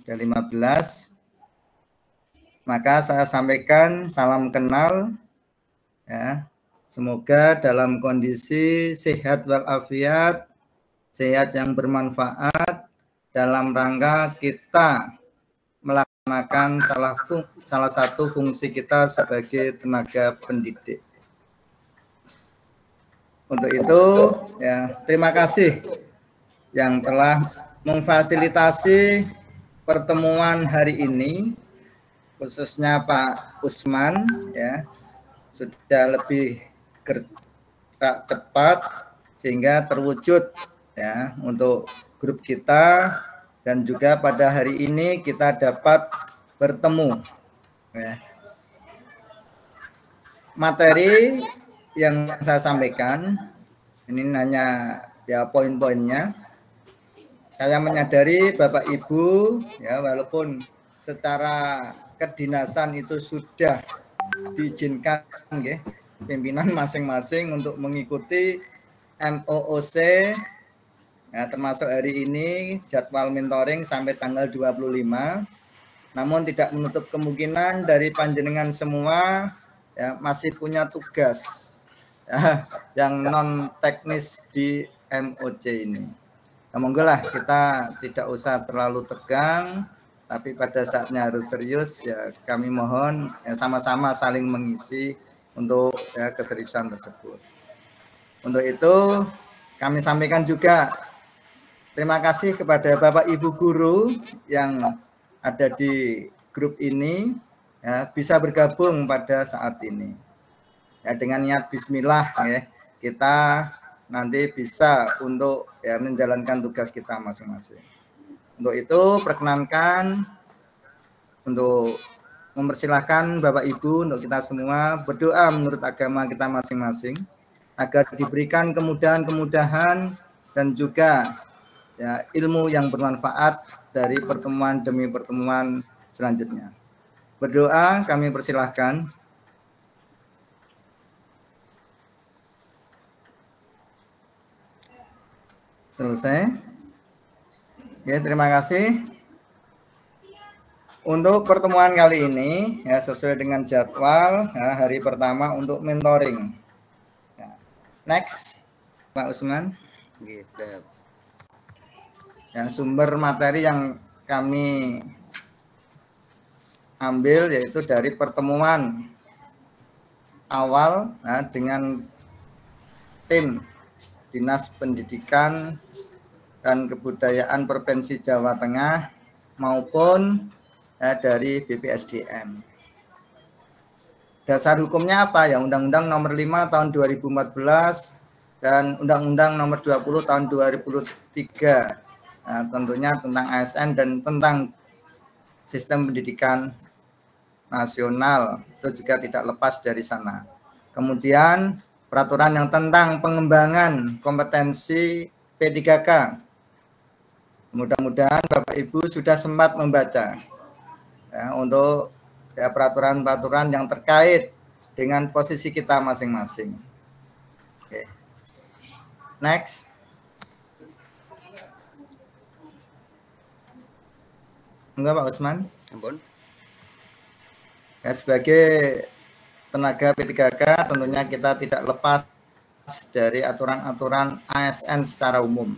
dan 15. Maka saya sampaikan salam kenal, ya. Semoga dalam kondisi sehat walafiat, sehat yang bermanfaat dalam rangka kita melaksanakan salah satu fungsi kita sebagai tenaga pendidik. Untuk itu, ya, terima kasih yang telah memfasilitasi pertemuan hari ini, khususnya Pak Usman, ya, sudah lebih gerak cepat sehingga terwujud, ya, untuk grup kita, dan juga pada hari ini kita dapat bertemu, ya. Materi yang saya sampaikan ini hanya ya poin-poinnya. Saya menyadari Bapak Ibu, ya, walaupun secara kedinasan itu sudah diizinkan, ya, pimpinan masing-masing untuk mengikuti MOOC, ya, termasuk hari ini jadwal mentoring sampai tanggal 25. Namun tidak menutup kemungkinan dari panjenengan semua, ya, masih punya tugas, ya, yang non teknis di MOC ini. Nah, monggolah kita tidak usah terlalu tegang, tapi pada saatnya harus serius, ya, kami mohon, ya, sama-sama saling mengisi untuk, ya, keseriusan tersebut. Untuk itu kami sampaikan juga terima kasih kepada Bapak Ibu guru yang ada di grup ini, ya, bisa bergabung pada saat ini, ya, dengan niat Bismillah, ya, kita nanti bisa untuk, ya, menjalankan tugas kita masing-masing. Untuk itu perkenankan untuk mempersilahkan Bapak Ibu untuk kita semua berdoa menurut agama kita masing-masing agar diberikan kemudahan-kemudahan dan juga, ya, ilmu yang bermanfaat dari pertemuan demi pertemuan selanjutnya. Berdoa kami persilahkan. Selesai. Ya, terima kasih. Untuk pertemuan kali ini, ya, sesuai dengan jadwal, ya, hari pertama untuk mentoring. Ya. Next, Pak Usman. Gitu. Ya, sumber materi yang kami ambil yaitu dari pertemuan awal, ya, dengan tim Dinas Pendidikan dan Kebudayaan Provinsi Jawa Tengah maupun, ya, dari BPSDM. Dasar hukumnya apa, ya? Undang-Undang Nomor 5 Tahun 2014 dan Undang-Undang Nomor 20 Tahun 2003. Nah, tentunya tentang ASN dan tentang sistem pendidikan nasional itu juga tidak lepas dari sana. Kemudian peraturan yang tentang pengembangan kompetensi P3K. Mudah-mudahan Bapak Ibu sudah sempat membaca, ya, untuk, ya, peraturan-peraturan yang terkait dengan posisi kita masing-masing. Oke. Next. Enggak, Pak Usman? Ampun. Ya, sebagai tenaga P3K tentunya kita tidak lepas dari aturan-aturan ASN secara umum.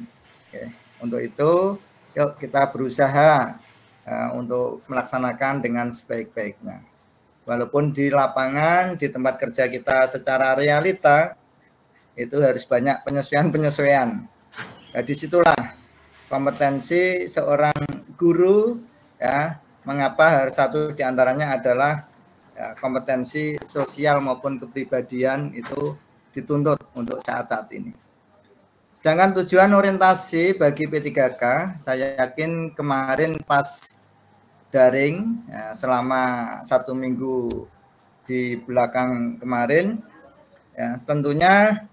Oke. Untuk itu, yuk kita berusaha untuk melaksanakan dengan sebaik-baiknya. Walaupun di lapangan, di tempat kerja kita secara realita, itu harus banyak penyesuaian-penyesuaian. Nah, disitulah kompetensi seorang guru, ya, mengapa harus satu diantaranya adalah, ya, kompetensi sosial maupun kepribadian itu dituntut untuk saat-saat ini. Sedangkan tujuan orientasi bagi P3K, saya yakin kemarin pas daring, ya, selama 1 minggu di belakang kemarin, ya, tentunya,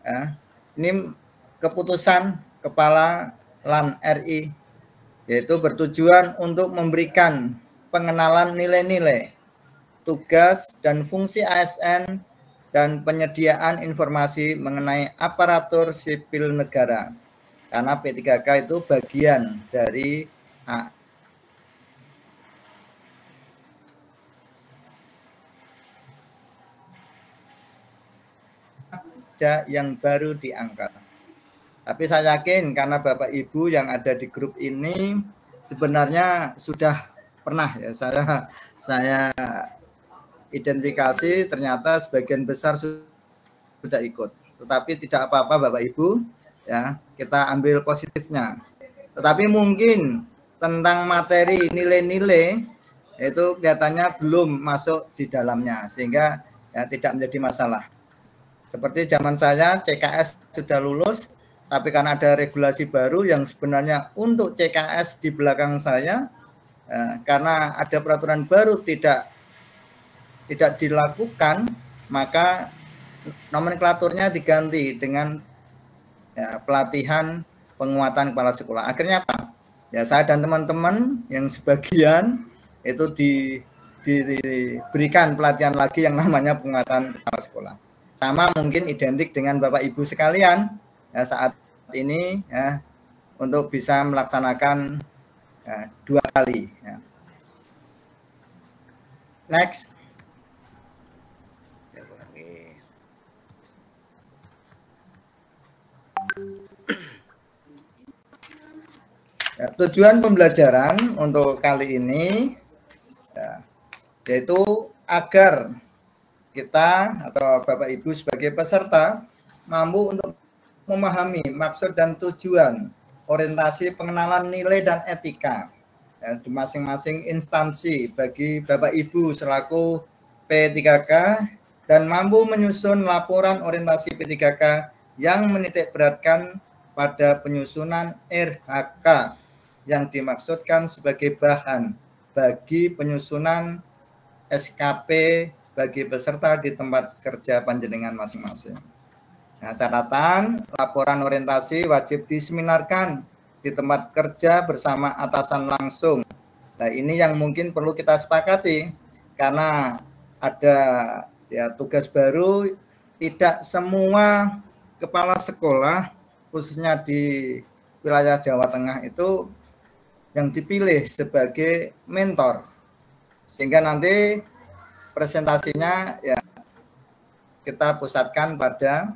ya, ini keputusan Kepala LAN RI, yaitu bertujuan untuk memberikan pengenalan nilai-nilai, tugas dan fungsi ASN dan penyediaan informasi mengenai aparatur sipil negara. Karena P3K itu bagian dari yang baru diangkat. Tapi saya yakin karena Bapak Ibu yang ada di grup ini sebenarnya sudah pernah ya saya identifikasi, ternyata sebagian besar sudah ikut. Tetapi tidak apa-apa Bapak Ibu, ya kita ambil positifnya. Tetapi mungkin tentang materi nilai-nilai itu kelihatannya belum masuk di dalamnya, sehingga ya tidak menjadi masalah. Seperti zaman saya CKS sudah lulus, tapi karena ada regulasi baru yang sebenarnya untuk CKS di belakang saya, karena ada peraturan baru tidak dilakukan, maka nomenklaturnya diganti dengan ya, pelatihan penguatan kepala sekolah. Akhirnya apa? Ya saya dan teman-teman yang sebagian itu diberikan pelatihan lagi yang namanya penguatan kepala sekolah. Sama mungkin identik dengan Bapak Ibu sekalian ya, saat ini ya, untuk bisa melaksanakan ya, 2 kali. Ya. Next. Ya, tujuan pembelajaran untuk kali ini ya, yaitu agar kita atau Bapak Ibu sebagai peserta mampu untuk memahami maksud dan tujuan orientasi pengenalan nilai dan etika ya, di masing-masing instansi bagi Bapak Ibu selaku P3K dan mampu menyusun laporan orientasi P3K yang menitik beratkan pada penyusunan RHK yang dimaksudkan sebagai bahan bagi penyusunan SKP bagi peserta di tempat kerja panjenengan masing-masing. Nah, catatan, laporan orientasi wajib diseminarkan di tempat kerja bersama atasan langsung. Nah, ini yang mungkin perlu kita sepakati karena ada ya tugas baru, tidak semua kepala sekolah khususnya di wilayah Jawa Tengah itu yang dipilih sebagai mentor. Sehingga nanti presentasinya ya kita pusatkan pada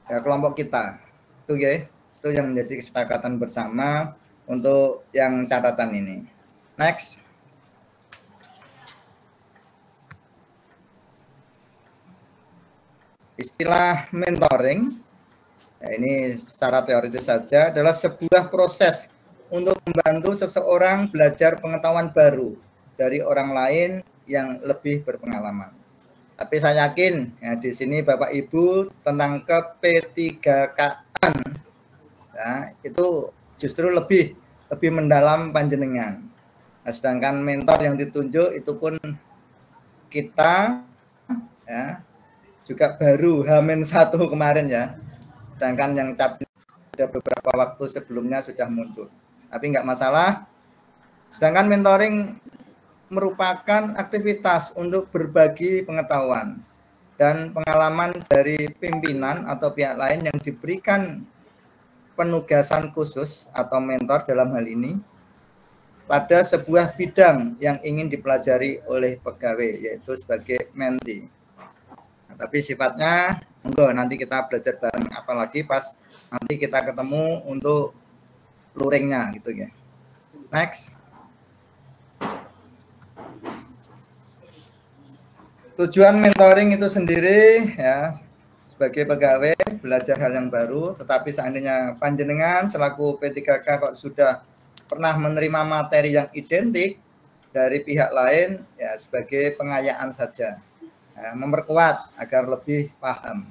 ya, kelompok kita. Itu ya, itu yang menjadi kesepakatan bersama untuk yang catatan ini. Next. Istilah mentoring, ya ini secara teoritis saja, adalah sebuah proses untuk membantu seseorang belajar pengetahuan baru dari orang lain yang lebih berpengalaman. Tapi saya yakin ya, di sini Bapak Ibu tentang ke-P3K-an ya, itu justru lebih mendalam panjenengan. Nah, sedangkan mentor yang ditunjuk itu pun kita ya, juga baru H-1 kemarin ya. Sedangkan yang cap ada beberapa waktu sebelumnya sudah muncul. Tapi enggak masalah. Sedangkan mentoring merupakan aktivitas untuk berbagi pengetahuan dan pengalaman dari pimpinan atau pihak lain yang diberikan penugasan khusus atau mentor dalam hal ini pada sebuah bidang yang ingin dipelajari oleh pegawai, yaitu sebagai mentee. Nah, tapi sifatnya enggak, nanti kita belajar bareng, apalagi pas nanti kita ketemu untuk luringnya gitu ya. Next. Tujuan mentoring itu sendiri ya sebagai pegawai belajar hal yang baru, tetapi seandainya panjenengan selaku P3K kok sudah pernah menerima materi yang identik dari pihak lain ya sebagai pengayaan saja. Ya, memperkuat agar lebih paham.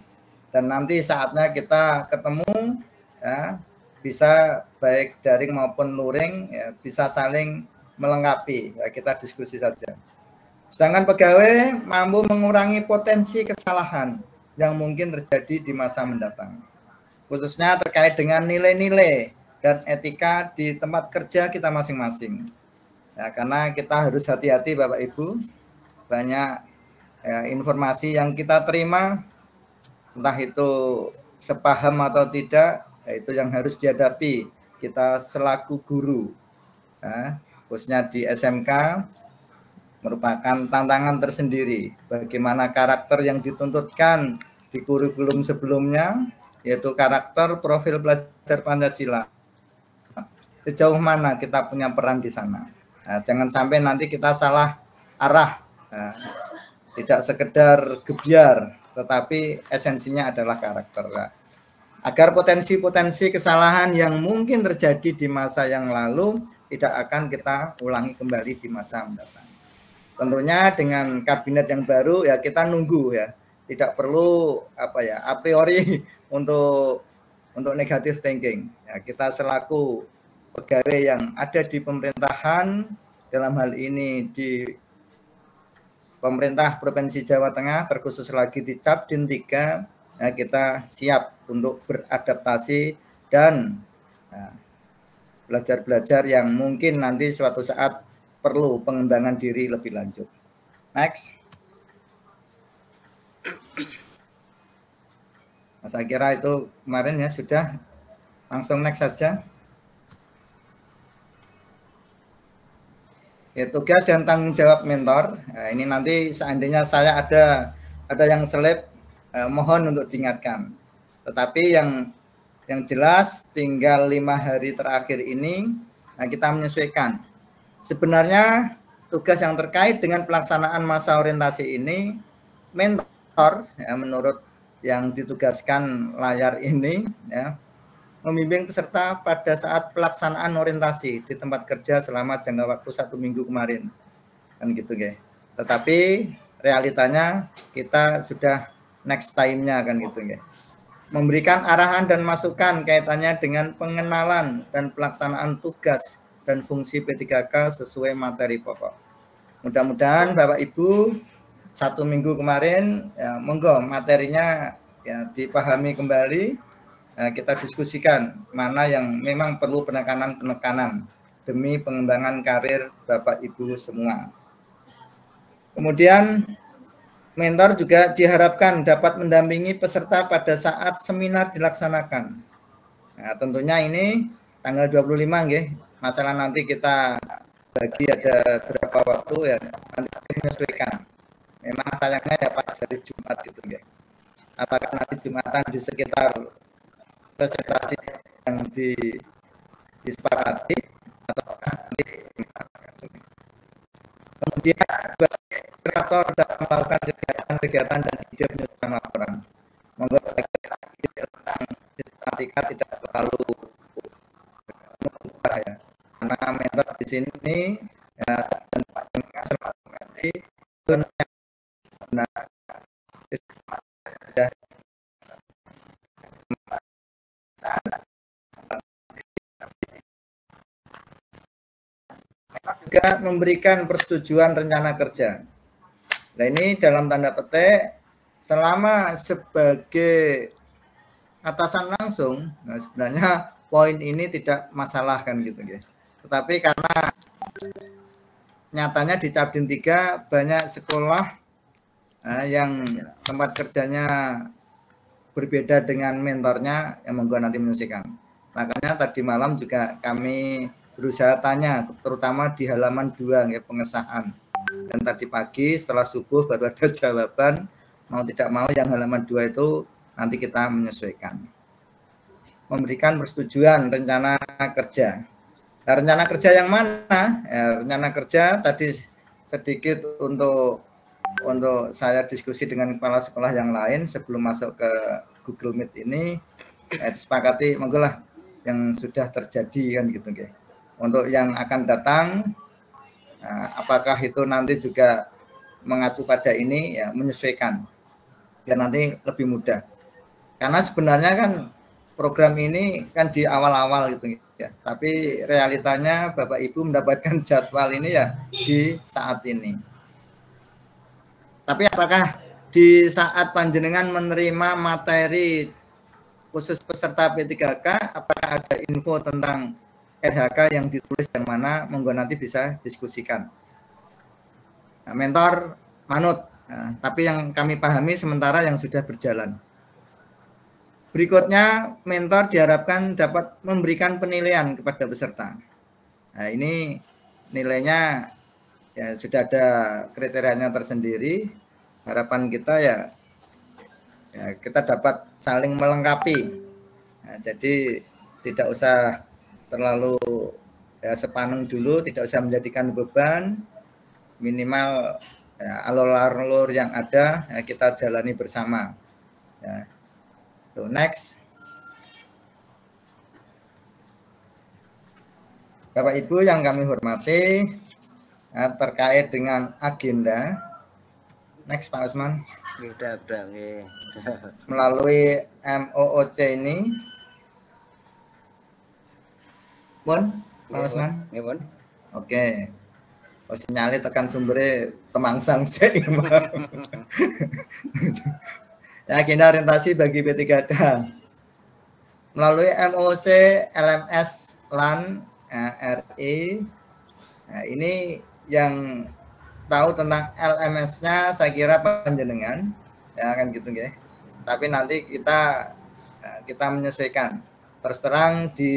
Dan nanti saatnya kita ketemu ya bisa baik daring maupun luring ya, bisa saling melengkapi ya, kita diskusi saja. Sedangkan pegawai mampu mengurangi potensi kesalahan yang mungkin terjadi di masa mendatang. Khususnya terkait dengan nilai-nilai dan etika di tempat kerja kita masing-masing. Ya, karena kita harus hati-hati Bapak Ibu, banyak ya, informasi yang kita terima, entah itu sepaham atau tidak, ya, itu yang harus dihadapi kita selaku guru. Ya, khususnya di SMK, merupakan tantangan tersendiri. Bagaimana karakter yang dituntutkan di kurikulum sebelumnya, yaitu karakter profil pelajar Pancasila. Sejauh mana kita punya peran di sana. Nah, jangan sampai nanti kita salah arah. Nah, tidak sekedar gebiar, tetapi esensinya adalah karakter. Nah, agar potensi-potensi kesalahan yang mungkin terjadi di masa yang lalu tidak akan kita ulangi kembali di masa mendatang. Tentunya dengan kabinet yang baru ya kita nunggu ya, tidak perlu a priori untuk negatif thinking. Ya, kita selaku pegawai yang ada di pemerintahan, dalam hal ini di pemerintah Provinsi Jawa Tengah, terkhusus lagi di Capdin 3, ya, kita siap untuk beradaptasi dan belajar-belajar yang mungkin nanti suatu saat perlu pengembangan diri lebih lanjut. Next. Nah, saya kira itu kemarin ya sudah, langsung next saja. Ya, tugas dan tanggung jawab mentor. Nah, ini nanti seandainya saya ada yang selip, mohon untuk diingatkan. Tetapi yang jelas tinggal 5 hari terakhir ini, nah, kita menyesuaikan. Sebenarnya tugas yang terkait dengan pelaksanaan masa orientasi ini, mentor ya, menurut yang ditugaskan layar ini ya, membimbing peserta pada saat pelaksanaan orientasi di tempat kerja selama jangka waktu 1 minggu kemarin, kan gitu guys. Tetapi realitanya kita sudah next time-nya, kan gitu guys. Memberikan arahan dan masukan kaitannya dengan pengenalan dan pelaksanaan tugas dan fungsi P3K sesuai materi pokok. Mudah-mudahan Bapak Ibu 1 minggu kemarin ya, monggo materinya ya dipahami kembali. Kita diskusikan mana yang memang perlu penekanan demi pengembangan karir Bapak Ibu semua. Kemudian mentor juga diharapkan dapat mendampingi peserta pada saat seminar dilaksanakan. Nah, tentunya ini tanggal 25 nggih. Masalah nanti kita bagi ada berapa waktu ya, nanti menyesuaikan. Memang sayangnya ya pas hari Jumat gitu nggih. Apakah nanti Jumatan di sekitar presentasi yang disepakati atau nanti. Kemudian kreator dapat melakukan kegiatan dan ide penyusunan laporan. Monggo tentang sistematika tidak terlalu mudah ya, karena mentor di sini ya, dan nanti juga memberikan persetujuan rencana kerja. Nah, ini dalam tanda petik selama sebagai atasan langsung, nah sebenarnya poin ini tidak masalah kan gitu ya. Tetapi karena nyatanya di Capdin 3 banyak sekolah yang tempat kerjanya berbeda dengan mentornya, yang monggo nanti menyesuaikan. Makanya tadi malam juga kami berusaha tanya, terutama di halaman 2 ya, pengesahan. Dan tadi pagi setelah subuh baru ada jawaban, mau tidak mau yang halaman 2 itu nanti kita menyesuaikan. Memberikan persetujuan rencana kerja. Nah, rencana kerja yang mana? Ya, rencana kerja tadi sedikit untuk saya diskusi dengan kepala sekolah yang lain sebelum masuk ke Google Meet ini, disepakati monggo lah yang sudah terjadi kan gitu guys. Untuk yang akan datang, apakah itu nanti juga mengacu pada ini ya, menyesuaikan biar nanti lebih mudah. Karena sebenarnya kan program ini kan di awal-awal gitu ya, tapi realitanya Bapak Ibu mendapatkan jadwal ini ya di saat ini. Tapi apakah di saat panjenengan menerima materi khusus peserta P3K, apakah ada info tentang RHK yang ditulis yang mana, monggo nanti bisa diskusikan. Nah, mentor manut, tapi yang kami pahami sementara yang sudah berjalan. Berikutnya, mentor diharapkan dapat memberikan penilaian kepada peserta. Nah, ini nilainya ya sudah ada kriterianya tersendiri. Harapan kita ya kita dapat saling melengkapi. Nah, jadi tidak usah terlalu sepaneng dulu, tidak usah menjadikan beban, minimal alur-alur yang ada kita jalani bersama. Ya. So, next. Bapak Ibu yang kami hormati, terkait dengan agenda. Next Pak Usman. Melalui MOOC ini. Bon, Pak Usman. Oke. Oh, sinyalnya tekan sumbernya temangsang sih. Agenda orientasi bagi P3K. Melalui MOOC LMS LAN RI. Nah, ini yang tahu tentang LMS-nya saya kira panjenengan ya kan gitu ya. Tapi nanti kita menyesuaikan. Terus terang di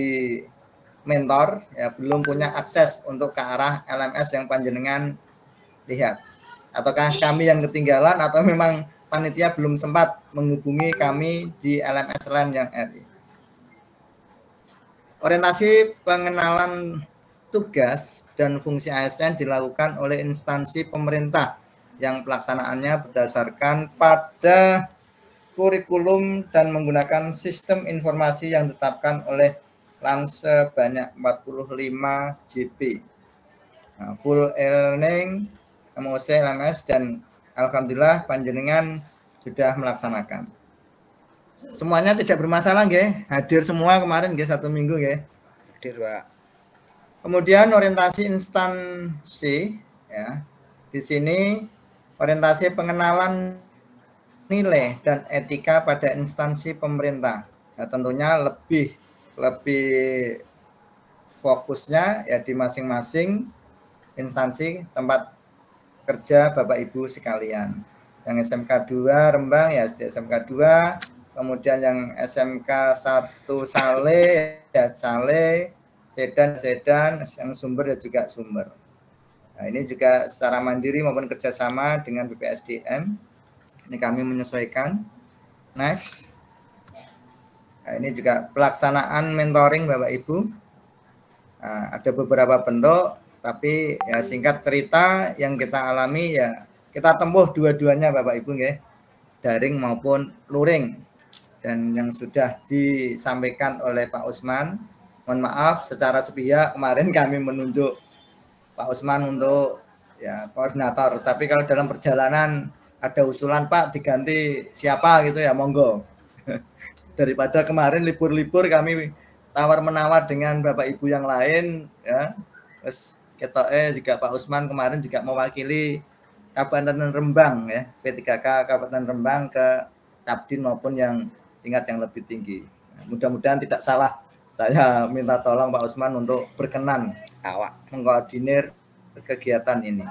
mentor ya belum punya akses untuk ke arah LMS yang panjenengan lihat. Ataukah kami yang ketinggalan atau memang panitia belum sempat menghubungi kami di LMS LAN yang RI. Orientasi pengenalan tugas dan fungsi ASN dilakukan oleh instansi pemerintah yang pelaksanaannya berdasarkan pada kurikulum dan menggunakan sistem informasi yang ditetapkan oleh LAN sebanyak 45 JP. Nah, full e-learning, MOOC, LMS, dan alhamdulillah panjenengan sudah melaksanakan. Semuanya tidak bermasalah, nggih. Hadir semua kemarin, nggih, 1 minggu, nggih. Hadir, Pak. Kemudian orientasi instansi, ya. Di sini orientasi pengenalan nilai dan etika pada instansi pemerintah. Nah, tentunya lebih fokusnya ya di masing-masing instansi tempat kerja Bapak Ibu sekalian. Yang SMK 2 Rembang ya SMK 2, kemudian yang SMK 1 Saleh ya Saleh, Sedan, yang Sumber ya juga Sumber. Nah, ini juga secara mandiri maupun kerjasama dengan BPSDM. Ini kami menyesuaikan. Next. Nah, ini juga pelaksanaan mentoring Bapak Ibu. Nah, ada beberapa bentuk, tapi ya singkat cerita yang kita alami ya kita tempuh dua-duanya Bapak Ibu ya, daring maupun luring. Dan yang sudah disampaikan oleh Pak Usman, mohon maaf secara sepihak kemarin kami menunjuk Pak Usman untuk ya koordinator, tapi kalau dalam perjalanan ada usulan Pak diganti siapa gitu ya monggo. Daripada kemarin libur-libur kami tawar-menawar dengan Bapak Ibu yang lain ya. Terus juga Pak Usman kemarin juga mewakili Kabupaten Rembang ya, P3K Kabupaten Rembang ke Capdin maupun yang tingkat yang lebih tinggi. Mudah-mudahan tidak salah. Saya minta tolong Pak Usman untuk berkenan mengkoordinir kegiatan ini.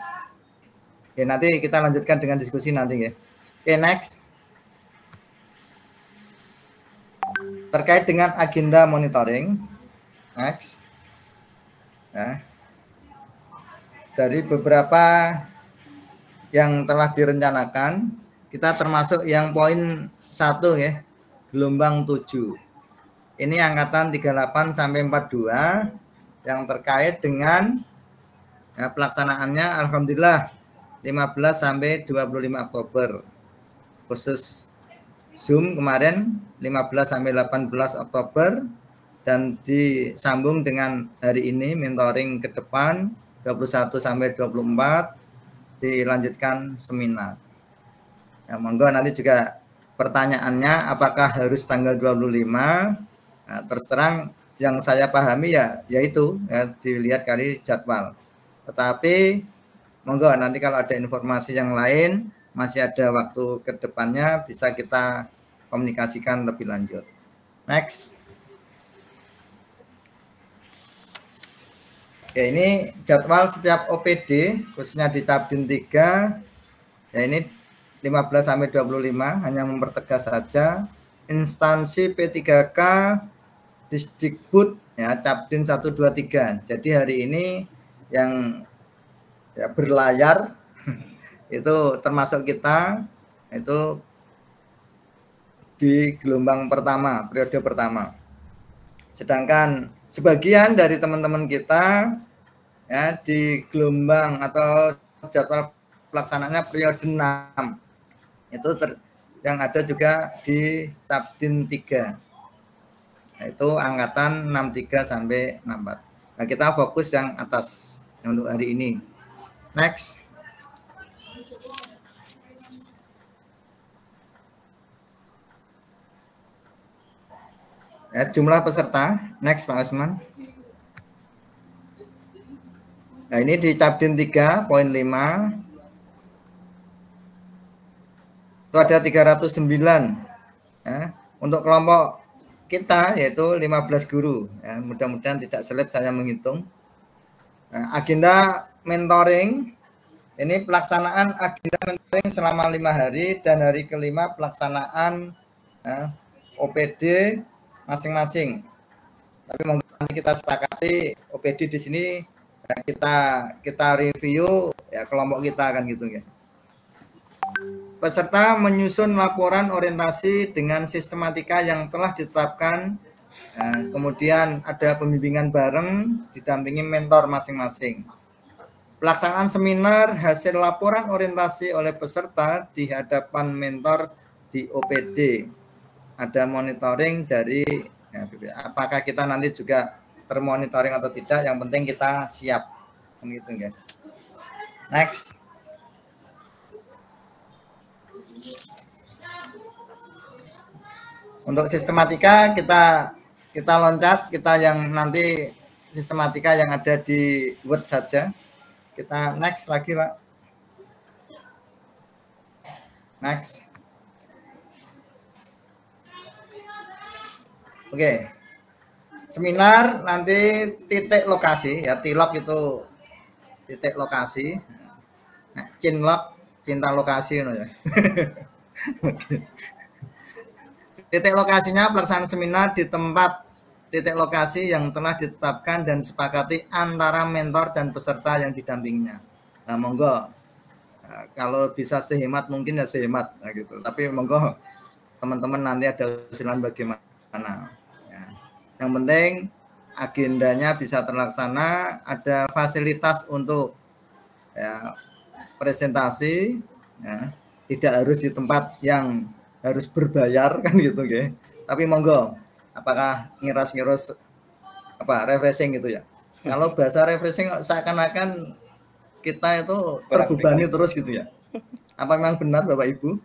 Oke, nanti kita lanjutkan dengan diskusi nanti ya. Oke, next. Terkait dengan agenda monitoring. Next. Nah, dari beberapa yang telah direncanakan, kita termasuk yang poin 1 ya, gelombang 7. Ini angkatan 38 sampai 42 yang terkait dengan ya, pelaksanaannya alhamdulillah 15 sampai 25 Oktober. Khusus Zoom kemarin 15 sampai 18 Oktober dan disambung dengan hari ini mentoring ke depan 21 sampai 24 dilanjutkan seminar. Ya, monggo nanti juga pertanyaannya apakah harus tanggal 25? Nah, terus terang yang saya pahami ya yaitu ya, dilihat kali jadwal. Tetapi monggo nanti kalau ada informasi yang lain masih ada waktu ke depannya bisa kita komunikasikan lebih lanjut. Next. Ya, ini jadwal setiap OPD khususnya di Capdin 3 ya ini 15 sampai 25 hanya mempertegas saja instansi P3K Disdikbud ya Capdin 123. Jadi hari ini yang ya berlayar itu termasuk kita itu di gelombang pertama, periode pertama. Sedangkan sebagian dari teman-teman kita ya di gelombang atau jadwal pelaksananya periode 6 itu yang ada juga di Cabdin 3. Nah, itu angkatan 63 sampai 64. Nah, kita fokus yang atas untuk hari ini. Next. Ya, jumlah peserta. Next, Pak Asman. Nah, ini di Cabdin 3.5 itu ada 309 ya. Untuk kelompok kita yaitu 15 guru ya. Mudah-mudahan tidak sulit saya menghitung. Nah, agenda mentoring ini pelaksanaan agenda mentoring selama 5 hari dan hari kelima pelaksanaan ya, OPD masing-masing. Tapi mungkin kita sepakati OPD di sini ya, kita review ya kelompok kita kan gitu ya. Peserta menyusun laporan orientasi dengan sistematika yang telah ditetapkan. Kemudian ada pembimbingan bareng didampingi mentor masing-masing. Pelaksanaan seminar hasil laporan orientasi oleh peserta di hadapan mentor di OPD. Ada monitoring dari ya, apakah kita nanti juga termonitoring atau tidak, yang penting kita siap. Gitu, ya. Next. Untuk sistematika kita loncat, kita yang nanti sistematika yang ada di Word saja. Kita next lagi, Pak. Next. Oke. Seminar nanti titik lokasi ya, tilok itu titik lokasi. Nah, cinlok cinta lokasi ya. Oke. Titik lokasinya pelaksanaan seminar di tempat titik lokasi yang telah ditetapkan dan disepakati antara mentor dan peserta yang didampinginya. Nah, monggo kalau bisa sehemat mungkin ya sehemat nah gitu. Tapi monggo teman-teman nanti ada usulan bagaimana. Ya. Yang penting agendanya bisa terlaksana, ada fasilitas untuk ya, presentasi, ya, tidak harus di tempat yang harus berbayar kan gitu ya. Tapi monggo, apakah ngiras-ngiras apa refreshing gitu ya. Kalau bahasa refreshing seakan-akan kita itu terbebani terus gitu ya. Apa memang benar Bapak Ibu?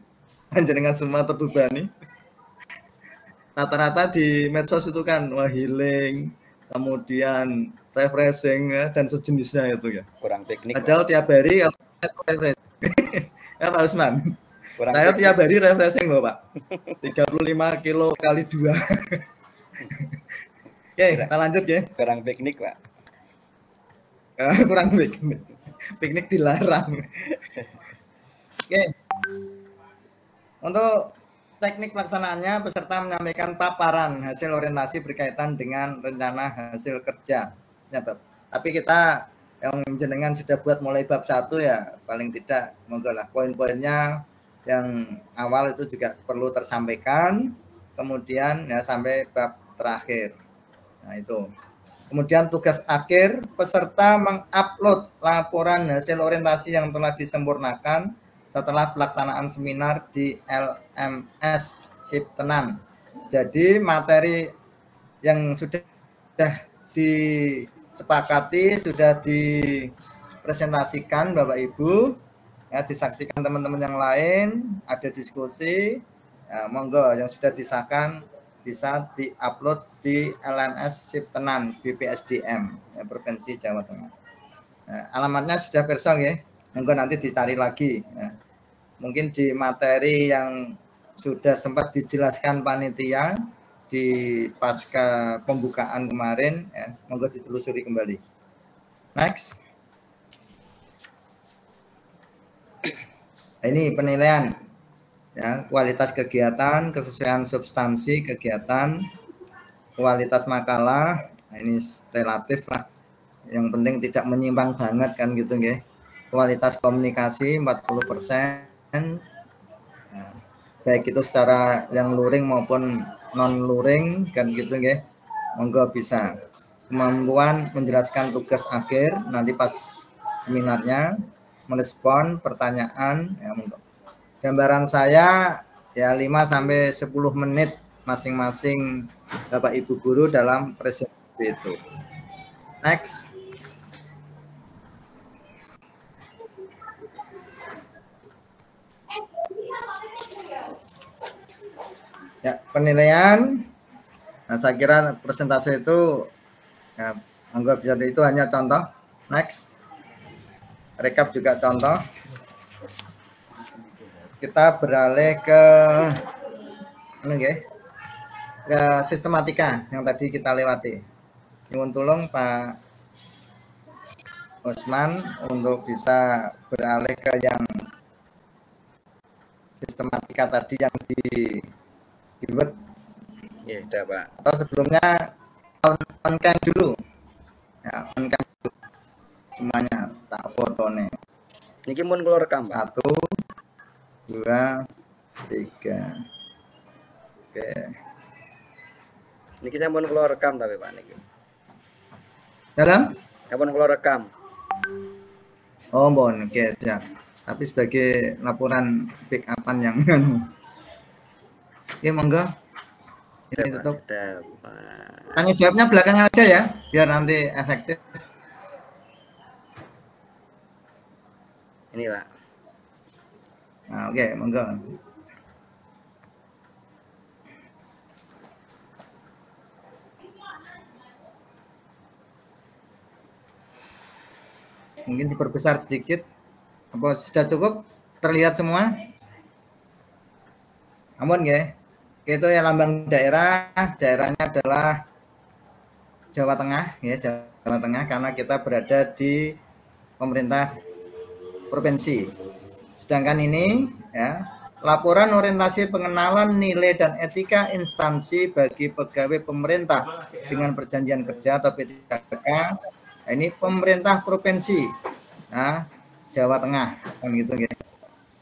Panjenengan semua terbebani. Rata-rata di medsos itu kan wah healing, kemudian refreshing ya, dan sejenisnya itu ya. Kurang teknik. Padahal tiap hari kalau refreshing. Ya Pak Usman. Kurang saya teknik. Tiap hari refreshing loh Pak. 35 kilo kali 2. Oke, kita lanjut ya. Kurang piknik Pak. Kurang piknik. Piknik dilarang. Oke. Untuk teknik pelaksanaannya, peserta menyampaikan paparan hasil orientasi berkaitan dengan rencana hasil kerja. Tapi kita yang jenengan sudah buat mulai bab 1 ya, paling tidak monggo lah poin-poinnya yang awal itu juga perlu tersampaikan, kemudian ya sampai bab terakhir. Nah itu. Kemudian tugas akhir, peserta mengupload laporan hasil orientasi yang telah disempurnakan setelah pelaksanaan seminar di LMS Siptenan. Jadi materi yang sudah disepakati, sudah dipresentasikan Bapak Ibu, ya, disaksikan teman-teman yang lain, ada diskusi, ya, monggo yang sudah disahkan bisa diupload di LMS Siptenan BPSDM ya, Provinsi Jawa Tengah. Nah, alamatnya sudah bersong ya, monggo nanti dicari lagi. Ya. Mungkin di materi yang sudah sempat dijelaskan panitia di pasca pembukaan kemarin, ya, monggo ditelusuri kembali. Next. Ini penilaian ya, kualitas kegiatan, kesesuaian substansi kegiatan, kualitas makalah. Nah, ini relatif lah. Yang penting tidak menyimpang banget kan gitu nggih. kualitas komunikasi 40%, nah, baik itu secara yang luring maupun non luring kan gitu nggih. Monggo bisa. Kemampuan menjelaskan tugas akhir nanti pas seminarnya, merespon pertanyaan ya, monggo. Gambaran saya ya 5 sampai 10 menit masing-masing Bapak Ibu guru dalam presentasi itu. Next. Ya, penilaian. Nah, saya kira presentasi itu ya, anggap bisa itu hanya contoh. Next. Rekap juga contoh. Kita beralih ke ke sistematika yang tadi kita lewati. Nyuwun tulung Pak Osman untuk bisa beralih ke yang sistematika tadi yang di Word. Ya, sudah Pak. Atau sebelumnya on cam dulu. Ya, on cam dulu. Semuanya tak foto nih. Niki mun kula rekam, Pak. 1, 2, 3. Oke. Niki sampun kula rekam tapi Pak niki. Dalam? Sampun kula rekam. Oh, bon, oke, siap. Tapi sebagai laporan backupan yang Oke, monggo. Ini tutup. Tanya jawabnya belakangan aja ya, biar nanti efektif. Ini Pak. Nah, oke, monggo. Mungkin diperbesar sedikit. Apa sudah cukup? Terlihat semua? Ampun ya. Itu ya lambang daerah. Daerahnya adalah Jawa Tengah ya, Jawa Tengah karena kita berada di pemerintah provinsi. Sedangkan ini ya, laporan orientasi pengenalan nilai dan etika instansi bagi pegawai pemerintah dengan perjanjian kerja atau P3K. Ini pemerintah provinsi, nah, Jawa Tengah, kan gitu ya.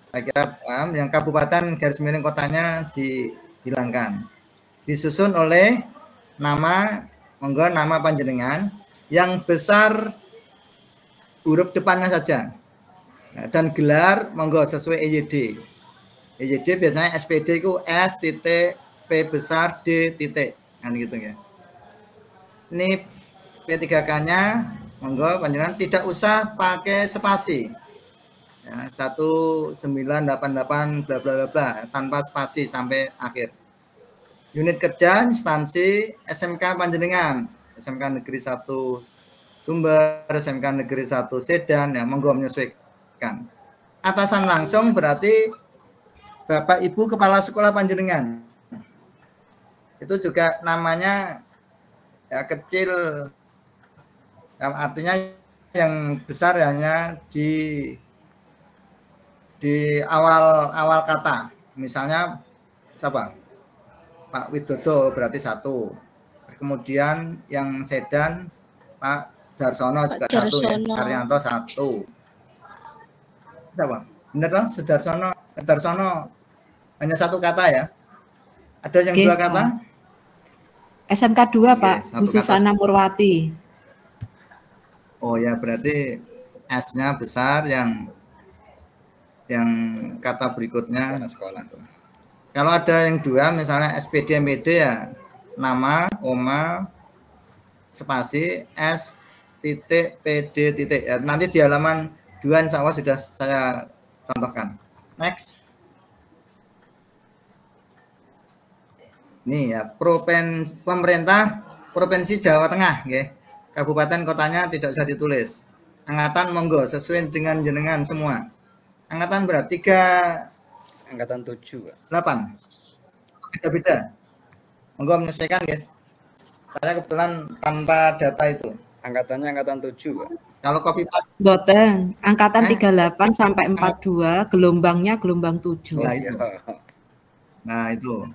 Saya kira paham. Yang kabupaten garis miring kotanya dihilangkan. Disusun oleh nama, monggo nama panjenengan yang besar huruf depannya saja. Nah, dan gelar monggo sesuai EYD. EYD biasanya SPD itu S titik P besar D titik, kan gitu ya. Ini P3K-nya monggo panjenengan tidak usah pakai spasi. Ya, 1988 bla bla bla tanpa spasi sampai akhir. Unit kerja instansi SMK panjenengan, SMK Negeri 1 Sumber, SMK Negeri 1 Sedan, ya monggo menyesuaikan. Atasan langsung berarti Bapak Ibu Kepala Sekolah panjenengan. Itu juga namanya ya kecil, artinya yang besar hanya di awal kata. Misalnya siapa? Pak Widodo berarti 1. Kemudian yang Sedan Pak Darsono juga 1 ya. Karyanto 1. Siapa? Benar toh? Darsono hanya 1 kata ya. Ada yang 2 kata? SMK 2 Pak, Bu Susana Murwati. Oh ya, berarti S-nya besar, yang kata berikutnya sekolah. Kalau ada yang 2 misalnya SPD MPD ya nama, koma, spasi S titik PD titik ya, nanti di halaman 2 insya Allah sudah saya contohkan. Next. Nih ya, pemerintah Provinsi Jawa Tengah ya. Kabupaten kotanya tidak usah ditulis. Angkatan monggo sesuai dengan jenengan semua. Angkatan berarti 3 angkatan 7, Pak. 8. Beda-beda. Monggo menyesuaikan, guys. Saya kebetulan tanpa data itu. Angkatannya angkatan 7, Pak. Kalau copy paste Boten, angkatan 38 sampai 42, gelombangnya gelombang 7. Nah, itu. Nah, itu.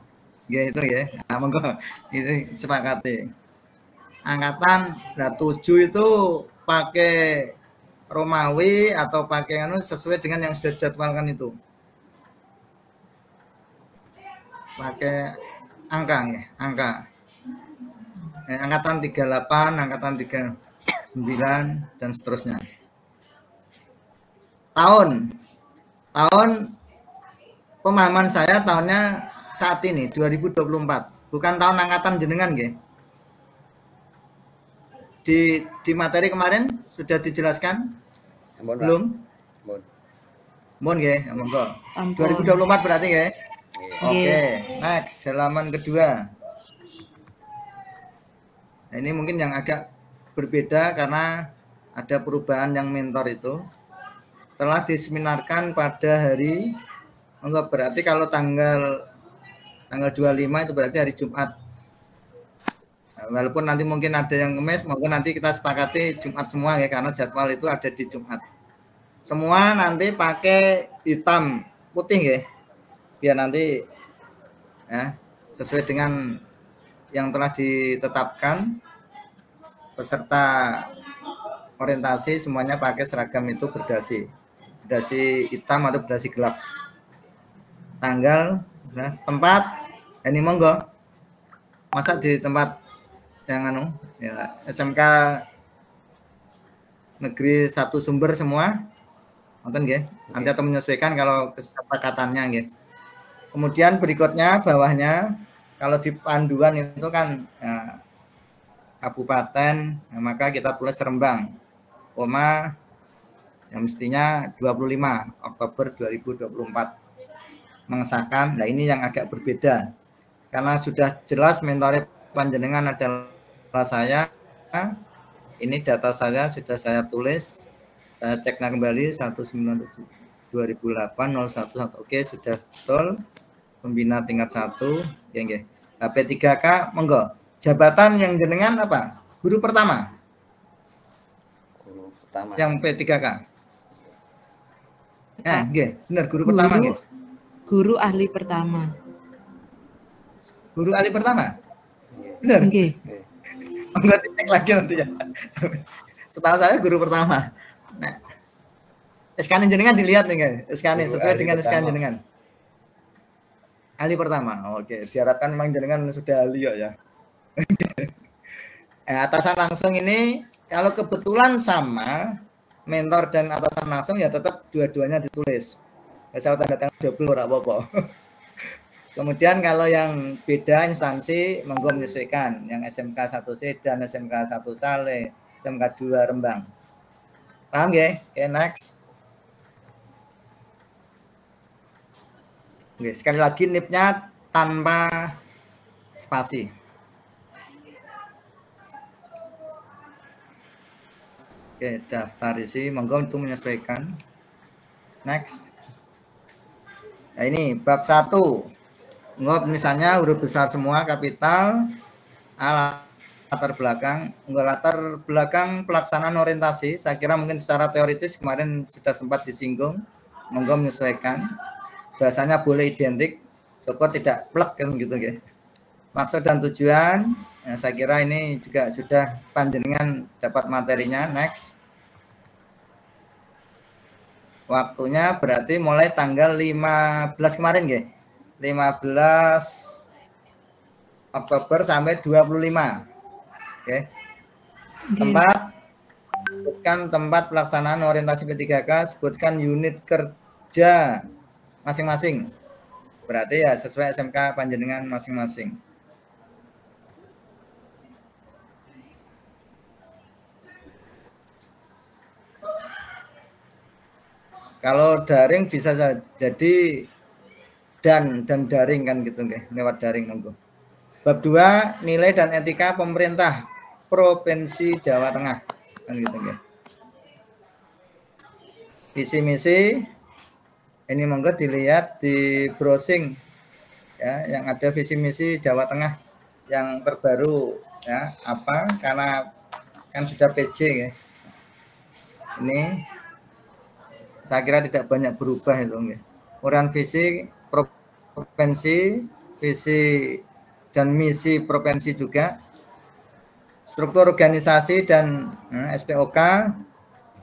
Ya itu ya. Nah, monggo ini sepakati. Angkatan 7 itu pakai Romawi atau pakai anu sesuai dengan yang sudah dijadwalkan itu. Pakai angka ya, angka. Angkatan 38, angkatan 39 dan seterusnya. Tahun pemahaman saya tahunnya saat ini 2024, bukan tahun angkatan jenengan nggih. Di materi kemarin sudah dijelaskan? Ampun, Belum? Ampun. Mohon nggih, monggo. Sampun. 2024 berarti nggih. Iya. Oke, next halaman kedua. Nah, ini mungkin yang agak berbeda karena ada perubahan yang mentor itu telah diseminarkan pada hari, enggak berarti kalau tanggal 25 itu berarti hari Jumat. Nah, walaupun nanti mungkin ada yang Kamis, mungkin nanti kita sepakati Jumat semua ya karena jadwal itu ada di Jumat. Semua nanti pakai hitam putih ya, biar nanti ya sesuai dengan yang telah ditetapkan. Peserta orientasi semuanya pakai seragam itu berdasi hitam atau berdasi gelap. Tanggal, tempat, ini monggo. Masa di tempat yang anu ya SMK Negeri 1 Sumber semua, nonton nggih. Nanti atau menyesuaikan kalau kesepakatannya nggih. Kemudian berikutnya bawahnya kalau di panduan itu kan ya, kabupaten, nah, maka kita tulis Rembang, koma yang mestinya 25 Oktober 2024 mengesahkan. Nah ini yang agak berbeda karena sudah jelas mentore panjenengan adalah saya. Ini data saya sudah saya tulis, saya cek kembali 197 2008 011. Oke, sudah betul. Pembina tingkat 1 ya nggih. HP3K monggo. Jabatan yang jenengan apa? Guru pertama. Guru pertama. Yang P3K. Nah, nggih, benar guru pertama nggih. Guru ahli pertama. Guru ahli pertama? Iya. Benar? Nggih. Iya. Enggak dicek lagi nanti ya. Setahu saya guru pertama. Nah, SK jenengan dilihat nih, guys. SK sesuai dengan SK jenengan. Ahli pertama. Oke, diharapkan memang jenengan sudah ahli ya. Atasan langsung ini kalau kebetulan sama mentor dan atasan langsung ya tetap dua-duanya ditulis. Saya tanda tangan double ora apa-apa. Kemudian kalau yang beda instansi monggo menyesuaikan yang SMK 1 Sedan, SMK 1 Saleh, SMK 2 Rembang. Paham nggih? Oke, next. Oke, sekali lagi NIP-nya tanpa spasi. Oke, daftar isi monggo untuk menyesuaikan. Next. Nah, ini bab 1. Nggak misalnya huruf besar semua kapital, latar belakang pelaksanaan orientasi. Saya kira mungkin secara teoritis kemarin sudah sempat disinggung. Monggo menyesuaikan. Bahasanya boleh identik, syukur tidak plek kan gitu ya. Maksud dan tujuan, ya, saya kira ini juga sudah panjenengan dapat materinya. Next. Waktunya berarti mulai tanggal 15 kemarin ya. 15 Oktober sampai 25. Oke. Tempat, sebutkan tempat pelaksanaan orientasi P3K, sebutkan unit kerja masing-masing. Berarti ya sesuai SMK panjenengan masing-masing. Kalau daring bisa jadi dan daring kan gitu nggih, lewat daring monggo. Bab 2 nilai dan etika pemerintah Provinsi Jawa Tengah kan gitu nggih. Visi misi ini monggo dilihat di browsing ya, yang ada visi misi Jawa Tengah yang terbaru ya, apa karena kan sudah PJ ya. Ini saya kira tidak banyak berubah itu nggih. Uraian visi provinsi, visi dan misi provinsi juga, struktur organisasi dan STOK,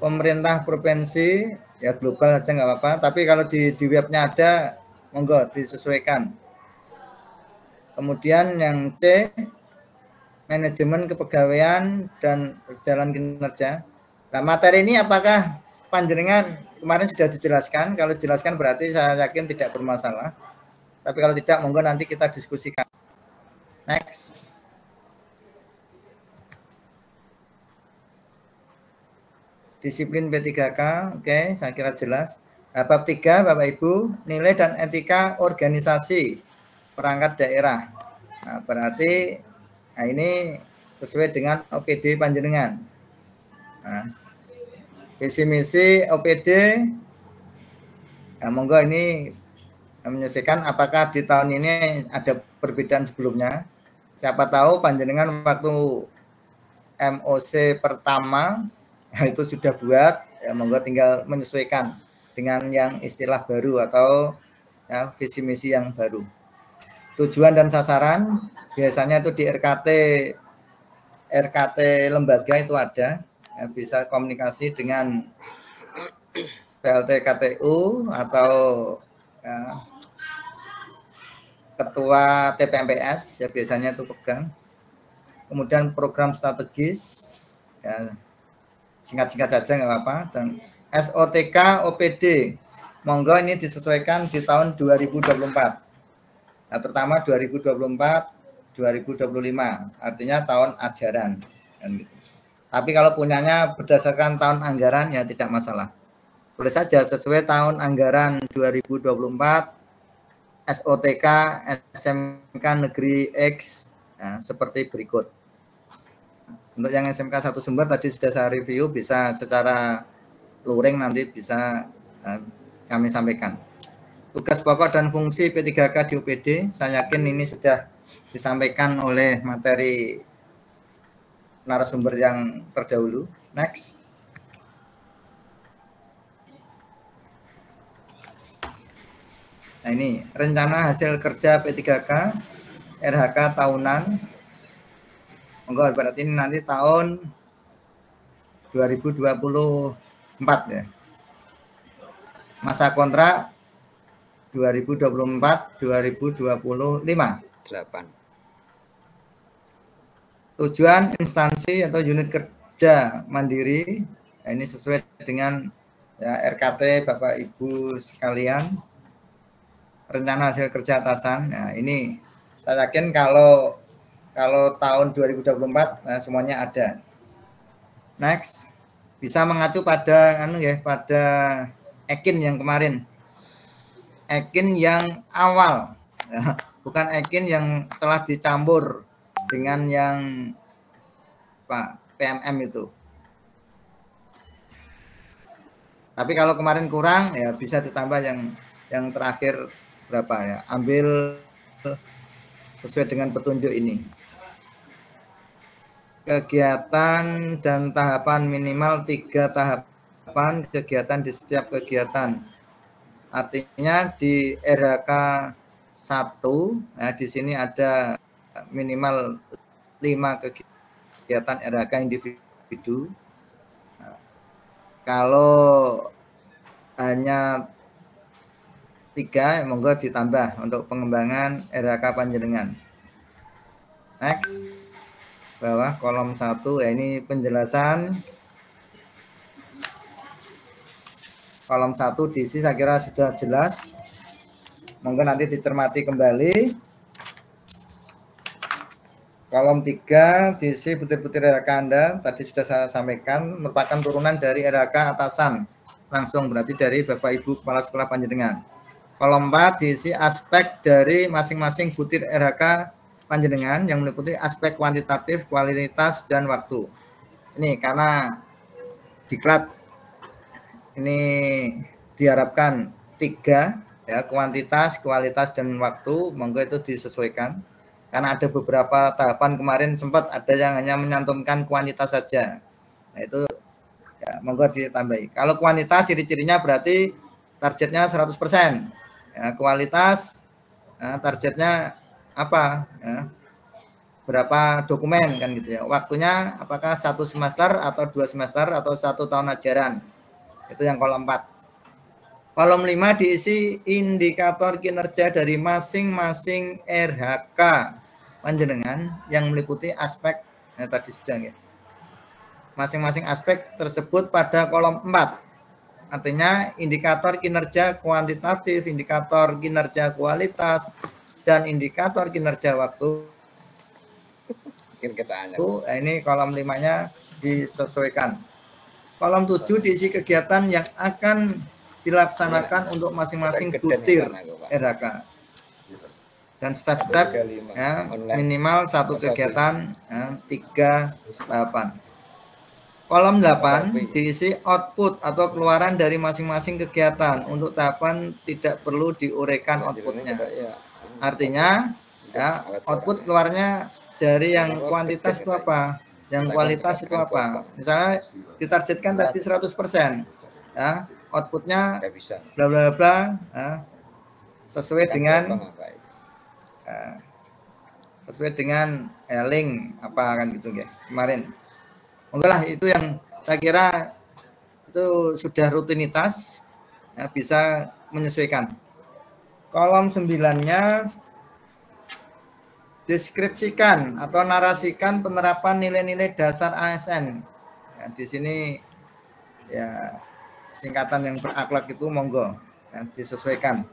pemerintah provinsi, ya global saja nggak apa-apa. Tapi kalau di webnya ada, monggo disesuaikan. Kemudian yang C, manajemen kepegawaian dan berjalan kinerja. Nah, materi ini apakah panjenengan kemarin sudah dijelaskan? Kalau dijelaskan berarti saya yakin tidak bermasalah. Tapi kalau tidak, monggo nanti kita diskusikan. Next. Disiplin P3K, oke, saya kira jelas. Nah, bab 3, Bapak Ibu, nilai dan etika organisasi perangkat daerah. Nah, berarti ini sesuai dengan OPD panjenengan. Nah, visi misi OPD, nah, monggo ini menyesuaikan apakah di tahun ini ada perbedaan sebelumnya. Siapa tahu panjenengan waktu MOC pertama itu sudah buat, ya monggo tinggal menyesuaikan dengan yang istilah baru atau ya, visi misi yang baru. Tujuan dan sasaran biasanya itu di RKT lembaga itu ada, ya, bisa komunikasi dengan PLT KTU atau ya, ketua TPMPS ya biasanya itu pegang. Kemudian program strategis, ya, singkat-singkat saja nggak apa-apa. Dan SOTK OPD, monggo ini disesuaikan di tahun 2024. Nah, terutama 2024-2025, artinya tahun ajaran. Kan gitu. Tapi kalau punyanya berdasarkan tahun anggaran ya tidak masalah. Boleh saja sesuai tahun anggaran 2024, SOTK SMK Negeri X, ya, seperti berikut. Untuk yang SMK 1 Sumber tadi sudah saya review, bisa secara luring nanti bisa kami sampaikan. Tugas pokok dan fungsi P3K di UPD, saya yakin ini sudah disampaikan oleh materi narasumber yang terdahulu. Next. Nah ini rencana hasil kerja P3K RHK tahunan. Enggak, berarti ini nanti tahun 2024 ya. Masa kontrak 2024-2025. 8. Tujuan instansi atau unit kerja mandiri, nah ini sesuai dengan ya, RKT Bapak Ibu sekalian. Rencana hasil kerja atasan, nah ini saya yakin kalau tahun 2024 nah semuanya ada. Next, bisa mengacu pada pada Ekin yang kemarin. Ekin yang awal, ya, bukan Ekin yang telah dicampur dengan yang Pak PMM itu. Tapi kalau kemarin kurang ya bisa ditambah yang terakhir berapa ya. Ambil sesuai dengan petunjuk ini. Kegiatan dan tahapan minimal 3 tahapan kegiatan di setiap kegiatan. Artinya di RHK 1, nah di sini ada minimal 5 kegiatan RHK individu. Nah, kalau hanya 3, monggo ditambah untuk pengembangan RHK panjenengan. Next. Bawah kolom 1 ya, ini penjelasan kolom 1 diisi saya kira sudah jelas, mungkin nanti dicermati kembali. Kolom 3 diisi butir-butir RHK Anda, tadi sudah saya sampaikan merupakan turunan dari RHK atasan langsung, berarti dari Bapak Ibu Kepala Sekolah panjenengan. Kolom 4 diisi aspek dari masing-masing butir RHK panjenengan yang meliputi aspek kuantitatif, kualitas, dan waktu. Ini karena diklat ini diharapkan 3 ya, kuantitas, kualitas, dan waktu, monggo itu disesuaikan. Karena ada beberapa tahapan kemarin sempat ada yang hanya menyantumkan kuantitas saja. Nah itu ya, monggo ditambahi. Kalau kuantitas ciri-cirinya berarti targetnya 100%. Ya, kualitas targetnya apa ya, berapa dokumen kan gitu ya. Waktunya apakah 1 semester atau 2 semester atau 1 tahun ajaran. Itu yang kolom 4. Kolom 5 diisi indikator kinerja dari masing-masing RHK panjenengan yang meliputi aspek tadi sudah ya. Masing-masing aspek tersebut pada kolom 4. Artinya indikator kinerja kuantitatif, indikator kinerja kualitas, dan indikator kinerja waktu. Ini kolom 5-nya disesuaikan. Kolom 7 diisi kegiatan yang akan dilaksanakan untuk masing-masing butir RHK. Dan step-step ya, minimal 1 kegiatan ya, 3 tahapan. Kolom 8 diisi output atau keluaran dari masing-masing kegiatan. Untuk tahapan tidak perlu diuraikan outputnya. Artinya ya, output keluarnya dari yang kuantitas itu apa, yang kualitas itu apa. Misalnya ditargetkan tadi 100%, ya, outputnya bla bla bla, ya, sesuai dengan link apa kan gitu ya kemarin. Enggak lah, itu yang saya kira itu sudah rutinitas, ya, bisa menyesuaikan. Kolom 9-nya deskripsikan atau narasikan penerapan nilai-nilai dasar ASN. Ya, di sini ya singkatan yang berakhlak itu monggo ya, disesuaikan.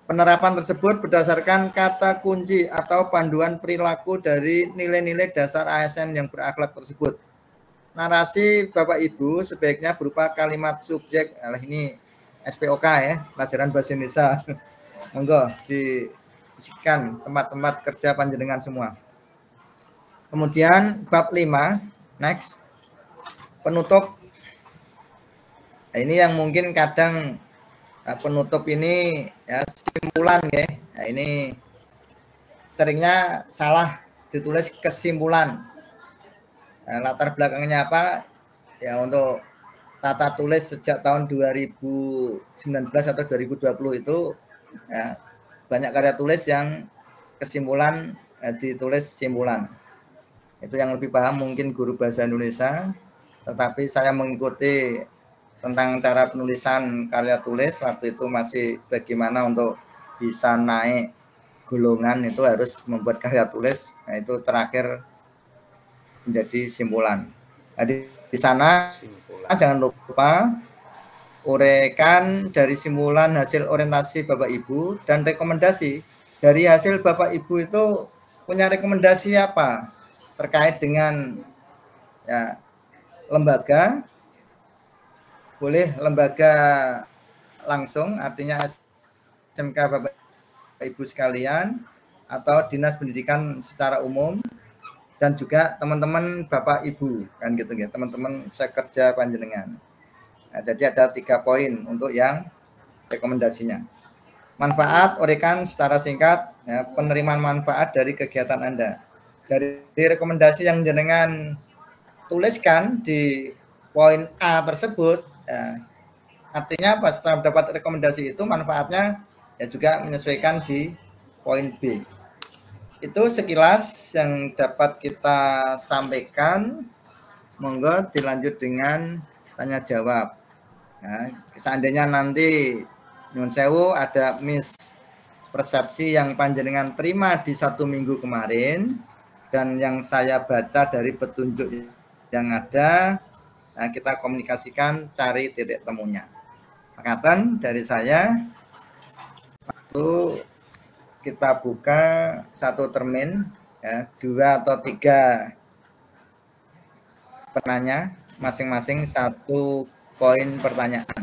Penerapan tersebut berdasarkan kata kunci atau panduan perilaku dari nilai-nilai dasar ASN yang berakhlak tersebut. Narasi Bapak Ibu sebaiknya berupa kalimat subjek. Nah, ini SPOK ya, pelajaran bahasa Indonesia. Monggo diisikan tempat-tempat kerja panjenengan semua. Kemudian bab 5, next. Penutup. Nah, ini yang mungkin kadang penutup ini ya kesimpulan ya. Nah, ini seringnya salah ditulis kesimpulan. Nah, latar belakangnya apa? Ya untuk tata tulis sejak tahun 2019 atau 2020 itu ya, banyak karya tulis yang kesimpulan ditulis simpulan. Itu yang lebih paham mungkin guru bahasa Indonesia, tetapi saya mengikuti tentang cara penulisan karya tulis waktu itu masih bagaimana untuk bisa naik golongan itu harus membuat karya tulis. Nah, itu terakhir menjadi simpulan. Nah, di sana jangan lupa uraikan dari simpulan hasil orientasi Bapak Ibu dan rekomendasi. Dari hasil Bapak Ibu itu punya rekomendasi apa terkait dengan ya, lembaga, boleh lembaga langsung, artinya SMK Bapak Ibu sekalian, atau dinas pendidikan secara umum, dan juga teman-teman Bapak Ibu kan gitu ya, teman-teman sekerja panjenengan. Nah, jadi ada 3 poin untuk yang rekomendasinya. Manfaat, uraikan secara singkat ya, penerimaan manfaat dari kegiatan Anda. Dari rekomendasi yang jenengan tuliskan di poin A tersebut ya, artinya pas setelah dapat rekomendasi itu manfaatnya ya juga menyesuaikan di poin B. Itu sekilas yang dapat kita sampaikan. Monggo dilanjut dengan tanya jawab. Nah, seandainya nanti nyun sewu ada mispersepsi yang panjenengan terima di 1 minggu kemarin dan yang saya baca dari petunjuk yang ada, nah, kita komunikasikan cari titik temunya. Makatan dari saya, waktu kita buka 1 termin, ya, 2 atau 3 penanya, masing-masing 1 poin pertanyaan.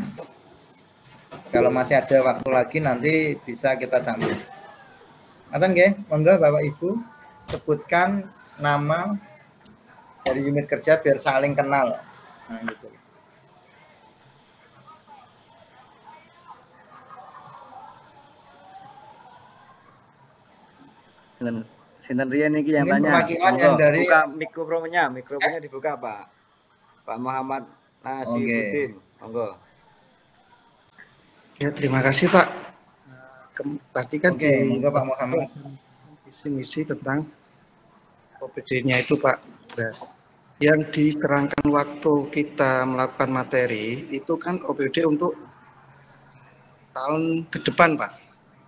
Kalau masih ada waktu lagi nanti bisa kita sambung. Ngaten nggih, monggo Bapak Ibu sebutkan nama dari unit kerja biar saling kenal. Nah, gitu. Sinten riyen iki yang tanya. Yang dari buka mikrofonnya dibuka Pak Muhammad Nasibuddin. Monggo. Ya, terima kasih Pak. Tadi kan monggo Pak Muhammad misi tentang OPD-nya itu Pak. Nah, yang diterangkan waktu kita melakukan materi itu kan OPD untuk tahun ke depan Pak.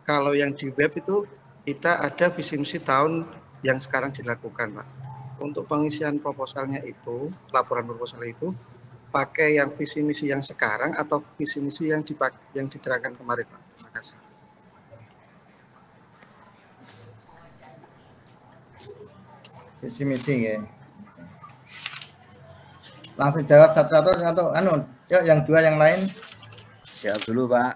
Kalau yang di web itu kita ada visi misi tahun yang sekarang dilakukan Pak. Untuk pengisian proposalnya itu, laporan proposal itu pakai yang visi misi yang sekarang atau visi misi yang diterangkan kemarin Pak. Terima kasih. Visi misi ya. Langsung jawab satu-satu atau yang dua yang lain. Jawab dulu Pak.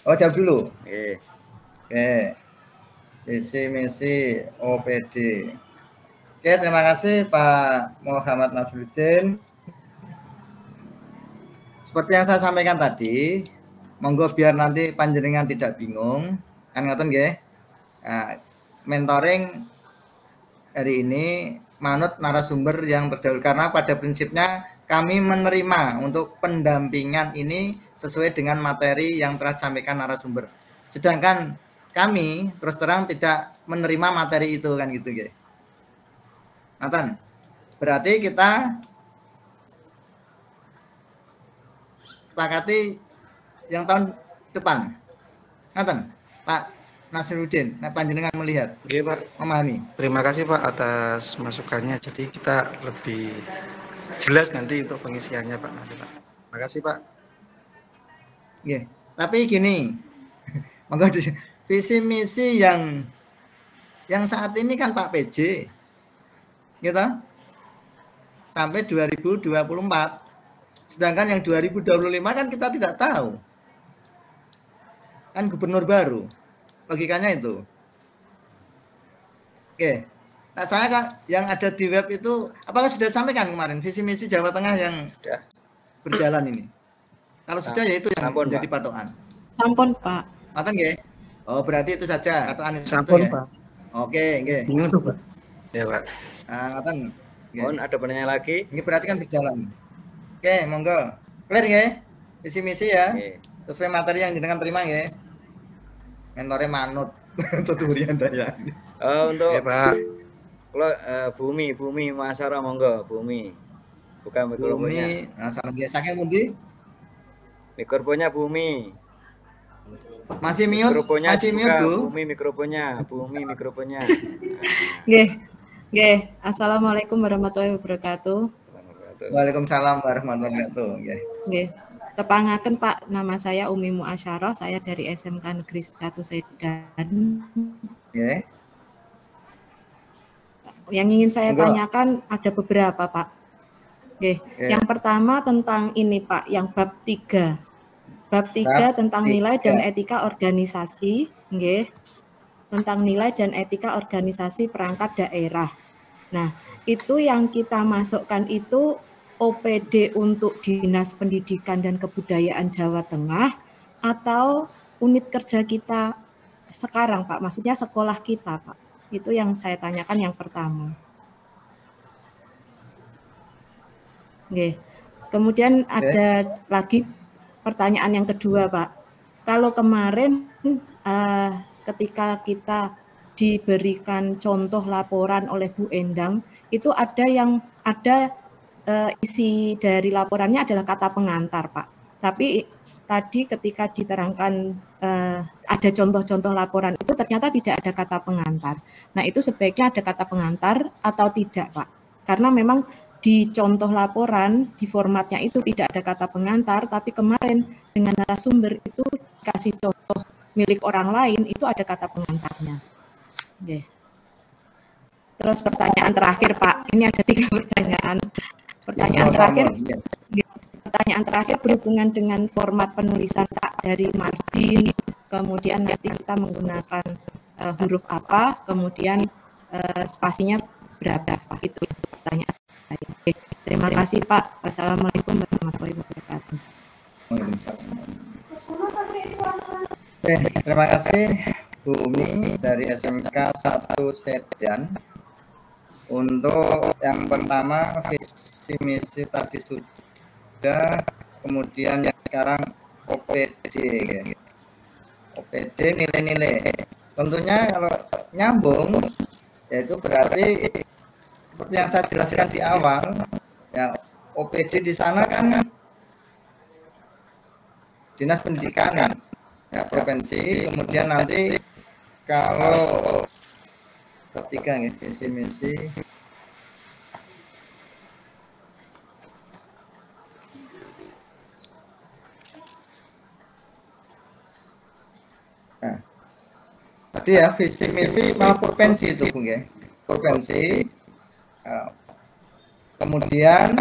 Oh jawab dulu. Oke. Visi misi OPD. Oke, terima kasih Pak Muhammad Nasruddin. Seperti yang saya sampaikan tadi, monggo biar nanti panjenengan tidak bingung, kan ngoten nggih. Mentoring hari ini manut narasumber yang berdahulu karena pada prinsipnya kami menerima untuk pendampingan ini sesuai dengan materi yang telah disampaikan narasumber. Sedangkan kami terus terang tidak menerima materi itu kan gitu nggih. Ngoten. Berarti kita sepakati yang tahun depan. Ngoten, Pak Nasruddin, nah panjenengan melihat, Oke, Pak. Memahami. Terima kasih Pak atas masukannya. Jadi kita lebih jelas nanti untuk pengisiannya Pak. Terima kasih Pak. Oke, tapi gini, monggo visi misi yang saat ini kan Pak PJ, gitu, sampai 2024. Sedangkan yang 2025 kan kita tidak tahu, kan gubernur baru. Logikanya itu. Oke. Nah, saya kan yang ada di web itu apakah sudah disampaikan kemarin visi misi Jawa Tengah yang sudah berjalan ini? Kalau sudah ya itu yang menjadi patokan. Sampun, Pak. Ngoten nggih? Oh, berarti itu saja patokan itu Sampun, ya. Pak. Oke, nggih. Bingung tuh, Pak. Ya, Pak. Ngoten. Mohon ada penanya lagi? Ini berarti kan berjalan. Oke, monggo. Clear nggih? Visi misi ya. Oke. Sesuai materi yang jenengan terima nggih. Mentore manut tuturian daya. Untuk ya, Pak. Kalau Bumi Masara monggo Bumi. Buka mikrofonnya. Bumi, asal biasanya mundi. Mikrofonnya Bumi. Masih mute? Mikrofonnya masih mute, Bu? Bumi mikrofonnya. Nggih. Assalamualaikum warahmatullahi wabarakatuh. Waalaikumsalam warahmatullahi wabarakatuh. Nggih. Tepangaken Pak, nama saya Umi Muasyarah, saya dari SMK Negeri 1 Sedan. Okay. Yang ingin saya tanyakan ada beberapa Pak. Okay. Yang pertama tentang ini Pak, yang bab 3. Bab 3 tentang nilai dan etika organisasi, okay. Tentang nilai dan etika organisasi perangkat daerah. Nah, itu yang kita masukkan itu OPD untuk Dinas Pendidikan dan Kebudayaan Jawa Tengah atau unit kerja kita sekarang, Pak? Maksudnya sekolah kita, Pak. Itu yang saya tanyakan yang pertama. Oke. Kemudian ada lagi pertanyaan yang kedua, Pak. Kalau kemarin ketika kita diberikan contoh laporan oleh Bu Endang, itu ada isi dari laporannya adalah kata pengantar, Pak. Tapi tadi ketika diterangkan ada contoh-contoh laporan itu ternyata tidak ada kata pengantar. Nah, itu sebaiknya ada kata pengantar atau tidak, Pak? Karena memang di contoh laporan, di formatnya itu tidak ada kata pengantar, tapi kemarin dengan narasumber itu dikasih contoh milik orang lain, itu ada kata pengantarnya. Oke. Terus pertanyaan terakhir, Pak. Ini ada 3 pertanyaan. Pertanyaan terakhir berhubungan dengan format penulisan dari margin, kemudian nanti kita menggunakan huruf apa, kemudian spasinya berapa. Itu pertanyaan. Oke, terima kasih Pak. Wassalamualaikum warahmatullahi wabarakatuh. Terima kasih Bu Umi dari SMK 1 Sedan. Untuk yang pertama visi misi tadi sudah, kemudian yang sekarang OPD. OPD nilai-nilai. Tentunya kalau nyambung Yaitu berarti seperti yang saya jelaskan di awal, ya OPD di sana kan Dinas Pendidikan kan, ya provinsi. Kemudian nanti kalau ketiga ya, visi misi. Nah, tadi ya visi misi malah provinsi itu Bung ya, provinsi. Kemudian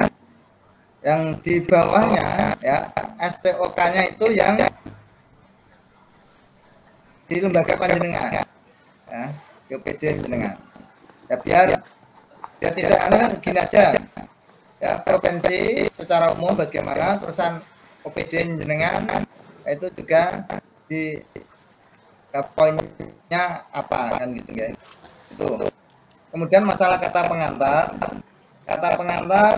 yang di bawahnya ya STOK-nya itu yang di lembaga panjenengan, ya, OPD panjenengan. Ya biar tidak ada gini aja. Ya provinsi secara umum bagaimana, terusan OPD panjenengan itu juga di poinnya apa kan gitu ya. Itu. Kemudian masalah kata pengantar. Kata pengantar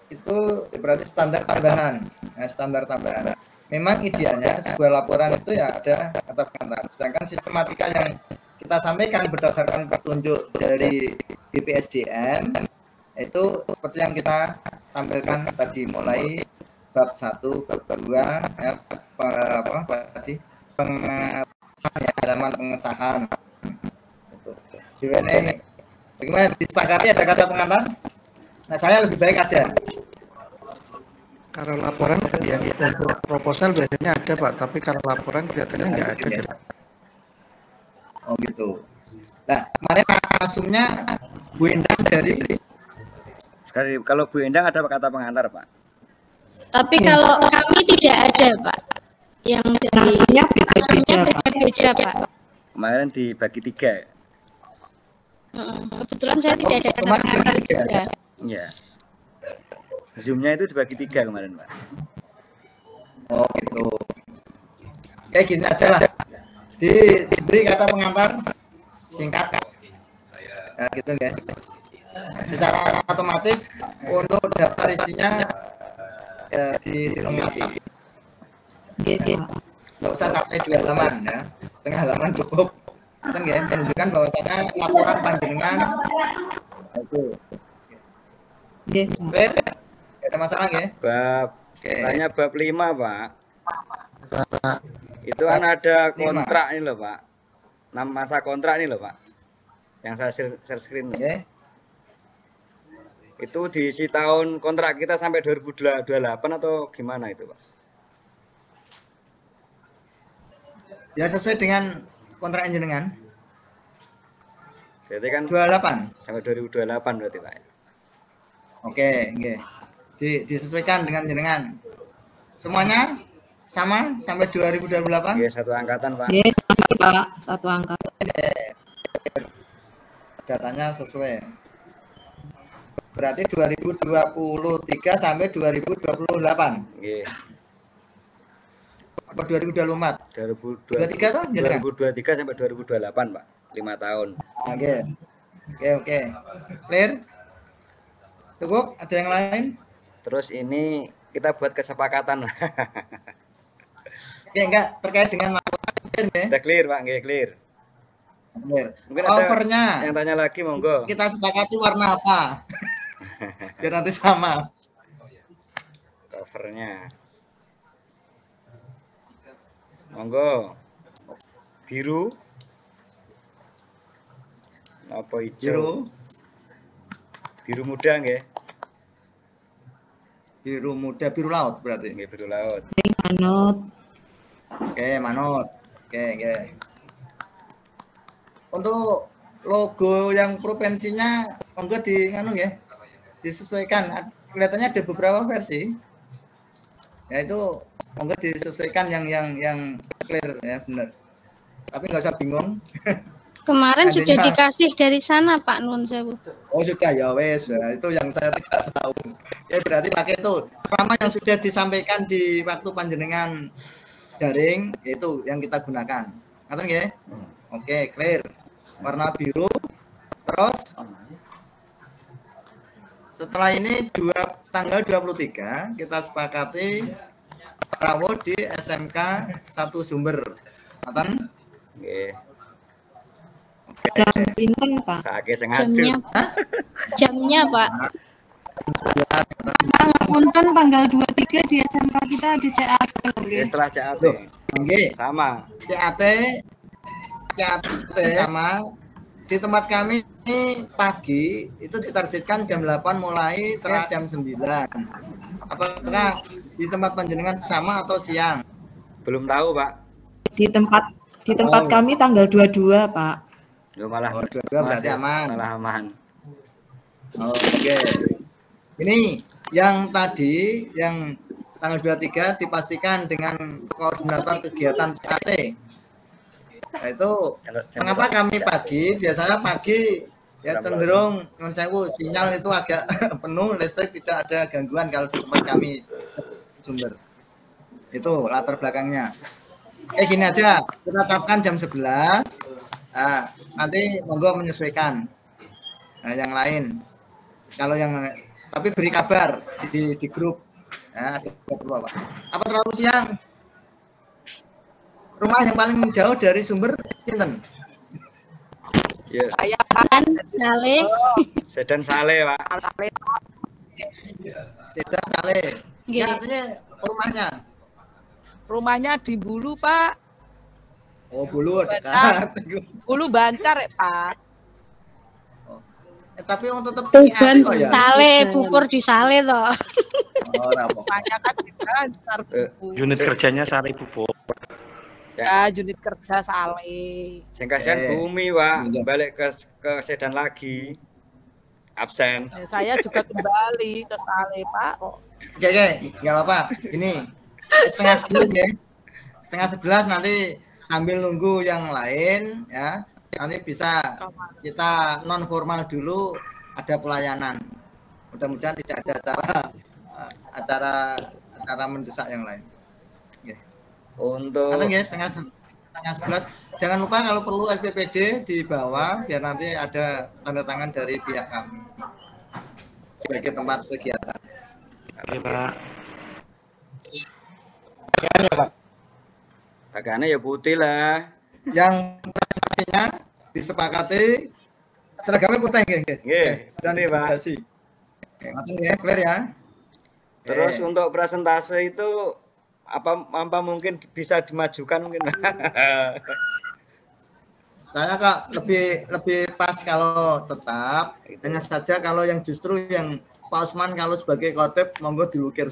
itu berarti standar tambahan. Nah, standar tambahan. Memang idealnya sebuah laporan itu ya ada kata pengantar. Sedangkan sistematika yang kita sampaikan berdasarkan petunjuk dari BPSDM itu seperti yang kita tampilkan tadi, mulai bab 1, bab 2, ya, tadi halaman pengesahan. Ini bagaimana, disepakati ada kata pengantar? Nah, saya lebih baik ada. Kalau laporan ya untuk proposal biasanya ada Pak, tapi kalau laporan kelihatannya nggak ada. Ya. Oh gitu. Nah, kemarin asumnya Bu Endang dari kalau Bu Endang ada kata pengantar Pak. Tapi kalau kami tidak ada Pak. Yang Rasanya beda-beda Pak. Kemarin dibagi 3. Kebetulan saya tidak ada kata pengantar juga. Iya. Zoom-nya itu dibagi 3 kemarin Pak. Oh gitu. Kayak gini aja lah. Diberi kata pengantar singkat. Nah, gitu guys. Secara otomatis untuk daftar isinya ya, dilengkapi. Nggak usah sampai 2 halaman ya, setengah halaman cukup. Kan ya, menunjukkan bahwasanya laporan panjenengan itu. Oke. Ada masalah ya? Tanya bab 5 Pak. Itu kan ada kontrak ini loh Pak. Masa kontrak ini loh Pak. Yang saya share screen. Okay. Itu diisi tahun kontrak kita sampai 2028 atau gimana itu Pak? Ya sesuai dengan kontrak jenengan. Berarti kan 28 sampai 2028 berarti Pak. Oke, okay. Disesuaikan dengan jenengan. Semuanya sama sampai 2028? Iya, satu angkatan Pak. Iya, Pak, satu angkatan. Datanya sesuai. Berarti 2023 sampai 2028. Iya. Apa 2024? 2023 toh? 2023 sampai 2028 Pak. 5 tahun. Oke. Oke. Clear? Cukup? Ada yang lain? Terus ini kita buat kesepakatan. Oke, enggak terkait dengan laporan ya? Udah clear Pak, nggih clear. Clear. Mungkin covernya yang tanya lagi monggo. Kita sepakati warna apa? Biar nanti sama. Covernya. Monggo. Biru. Apa hijau? Biru muda nggih. Biru muda, biru laut berarti. Nggih, biru laut. Manut. Oke, manut. Oke. Untuk logo yang provinsinya monggo di nganu ya. Disesuaikan. Kelihatannya ada beberapa versi. Yaitu monggo disesuaikan yang clear ya, benar. Tapi nggak usah bingung. Kemarin sudah dikasih dari sana Pak Nun Sewu. Oh sudah ya wes, itu yang saya tidak tahu. Ya berarti pakai itu. Selama yang sudah disampaikan di waktu panjenengan daring, itu yang kita gunakan. Ngerti nggih? Oke, clear. Warna biru. Terus setelah ini tanggal 23 kita sepakati rawuh di SMK 1 Sumber. Ngerti? Nggih. Jam pinten, Pak? Saiki sing Jamnya, jamnya Pak. Punten tanggal 23 di SMK kita ada CAT. Setelah CAT. Nggih. Sama. CAT sama di tempat kami pagi itu ditargetkan jam 8 mulai terakhir jam 9. Apakah di tempat panjenengan sama atau siang? Belum tahu, Pak. Di tempat kami tanggal 22, Pak. Lu malah 22 berarti aman. Malah aman. Oke. Ini yang tadi yang tanggal 23 dipastikan dengan koordinator kegiatan CAT. Nah, itu mengapa kami pagi? Biasanya pagi ya cenderung non sewu sinyal itu agak penuh, listrik tidak ada gangguan kalau di tempat kami sumber. Itu latar belakangnya. Gini aja, kita tetapkan jam 11. Nah, nanti monggo menyesuaikan. Nah, yang lain. Kalau yang tapi beri kabar di grup. Nah, apa terlalu siang? Rumah yang paling jauh dari sumber sinten? Iya. Saya kan Saleh. Sedan Saleh, Pak. Sedan Saleh. Nggih. Ya, artinya rumahnya. Rumahnya di Bulu, Pak. Oh, Bulu dekat. Bulu Bancar, ya, Pak. Tapi untuk tetap Tuban kok ya. Saleh, bubur di Saleh toh. Oh, rapo. Rumahnya kan di Bancar, Bu. Unit kerjanya Sari Bubur. Ya, unit kerja Saleh. Sing kasihan Bumi, Pak. Balik ke Sedan lagi. Absen. Ya, saya juga kembali ke Saleh, Pak. Oke, nggak apa-apa. Ini setengah 11 ya. Setengah 11 nanti sambil nunggu yang lain ya. Nanti bisa kita non formal dulu, ada pelayanan. Mudah-mudahan tidak ada acara mendesak yang lain. Oke. Untuk Nanti guys, setengah 11. Jangan lupa kalau perlu SPPD di bawah biar nanti ada tanda tangan dari pihak kami sebagai tempat kegiatan. Oke, Pak. pakaiannya ya putih lah. Yang presentasinya disepakati seragamnya putih guys. Nggih, Dan putih, Pak. presentasi. Oke, ya, clear ya. Terus untuk presentase itu apa mungkin bisa dimajukan mungkin? Saya kok lebih pas kalau tetap. Hanya saja kalau yang justru yang Pak Usman kalau sebagai khotib monggo dilukir.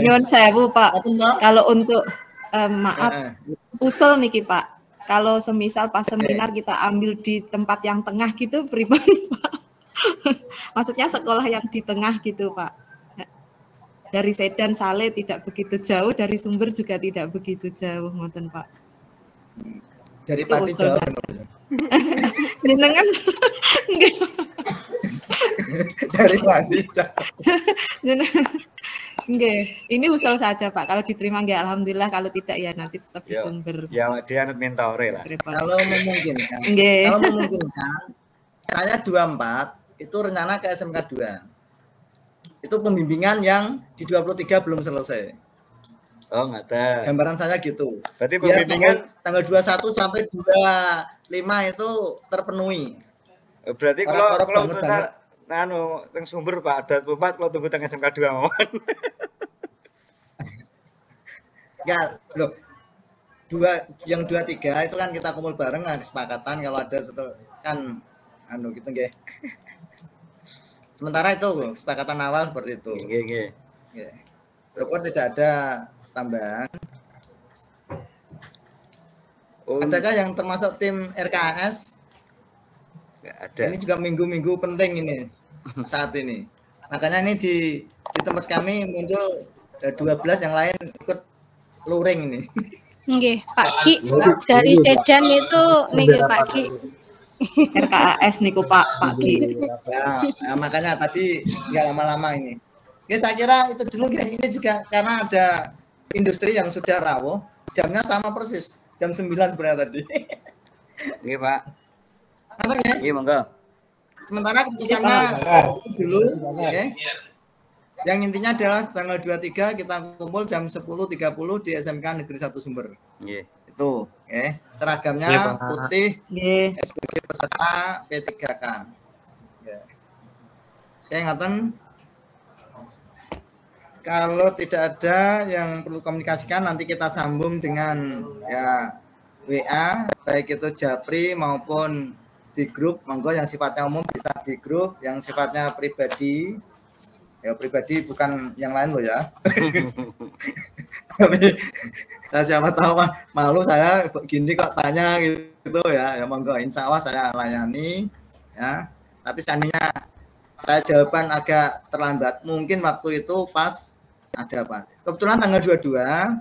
Nyuwun sewu, Pak. Kalau untuk maaf usul niki, Pak. Kalau semisal pas seminar kita ambil di tempat yang tengah gitu pribadi, Pak. Maksudnya sekolah yang di tengah gitu, Pak. Dari Sedan Saleh tidak begitu jauh, dari Sumber juga tidak begitu jauh, ngoten, Pak. Dari Pati jauh. Jenengan Dari Pati jauh. Nggih, ini usul saja, Pak. Kalau diterima nggih alhamdulillah, kalau tidak ya nanti tetap di Sumber. Ya dia minta ore lah. Kalau memungkinkan. Nggih. Kalau memungkinkan, saya 24 itu rencana ke SMK 2. Itu pembimbingan yang di 23 belum selesai. Oh, nggak ada. Gambaran saya gitu. Berarti Biar pembimbingan tanggal 21 sampai 25 itu terpenuhi. berarti Orang-orang kalau banget, kita yang Sumber Pak ada 24 kalau tunggu tanggal SMK 2 mohon. Enggak, loh. Yang 23 itu kan kita kumpul bareng kesepakatan kalau ada kan gitu nggih. Sementara itu kesepakatan awal seperti itu. Nggih. Nggih. Syukur tidak ada tambahan. Adakah yang termasuk tim RKS? Nggak ada. Ini juga minggu-minggu penting ini saat ini. Makanya ini di tempat kami muncul 12 yang lain ikut luring ini. Nggih, Pak Ki dari Sedan itu nggih Pak Ki. RKAS niku Pak Ki. Ya, makanya tadi nggak lama-lama ini. Oke, saya kira itu dulu ya. Ini juga karena ada industri yang sudah rawuh, jamnya sama persis, jam 9 sebenarnya tadi. Nggih, Pak. Apa ya? Nggih, monggo. Sementara keputusannya dulu, oke. Yang intinya adalah tanggal 23 kita kumpul jam 10.30 di SMK Negeri 1 Sumber. Nggih. Itu Itu, seragamnya putih, sebagai peserta P3K. Oke, ngaten. Kalau tidak ada yang perlu komunikasikan, nanti kita sambung dengan ya WA, baik itu Japri maupun di grup. Monggo yang sifatnya umum bisa di grup, yang sifatnya pribadi, ya pribadi bukan yang lain loh ya. Tapi nah, siapa tahu malu saya gini kok tanya gitu ya. Ya monggo, insya Allah saya layani ya. Tapi seandainya saya jawaban agak terlambat. Mungkin waktu itu pas ada apa. Kebetulan tanggal 22,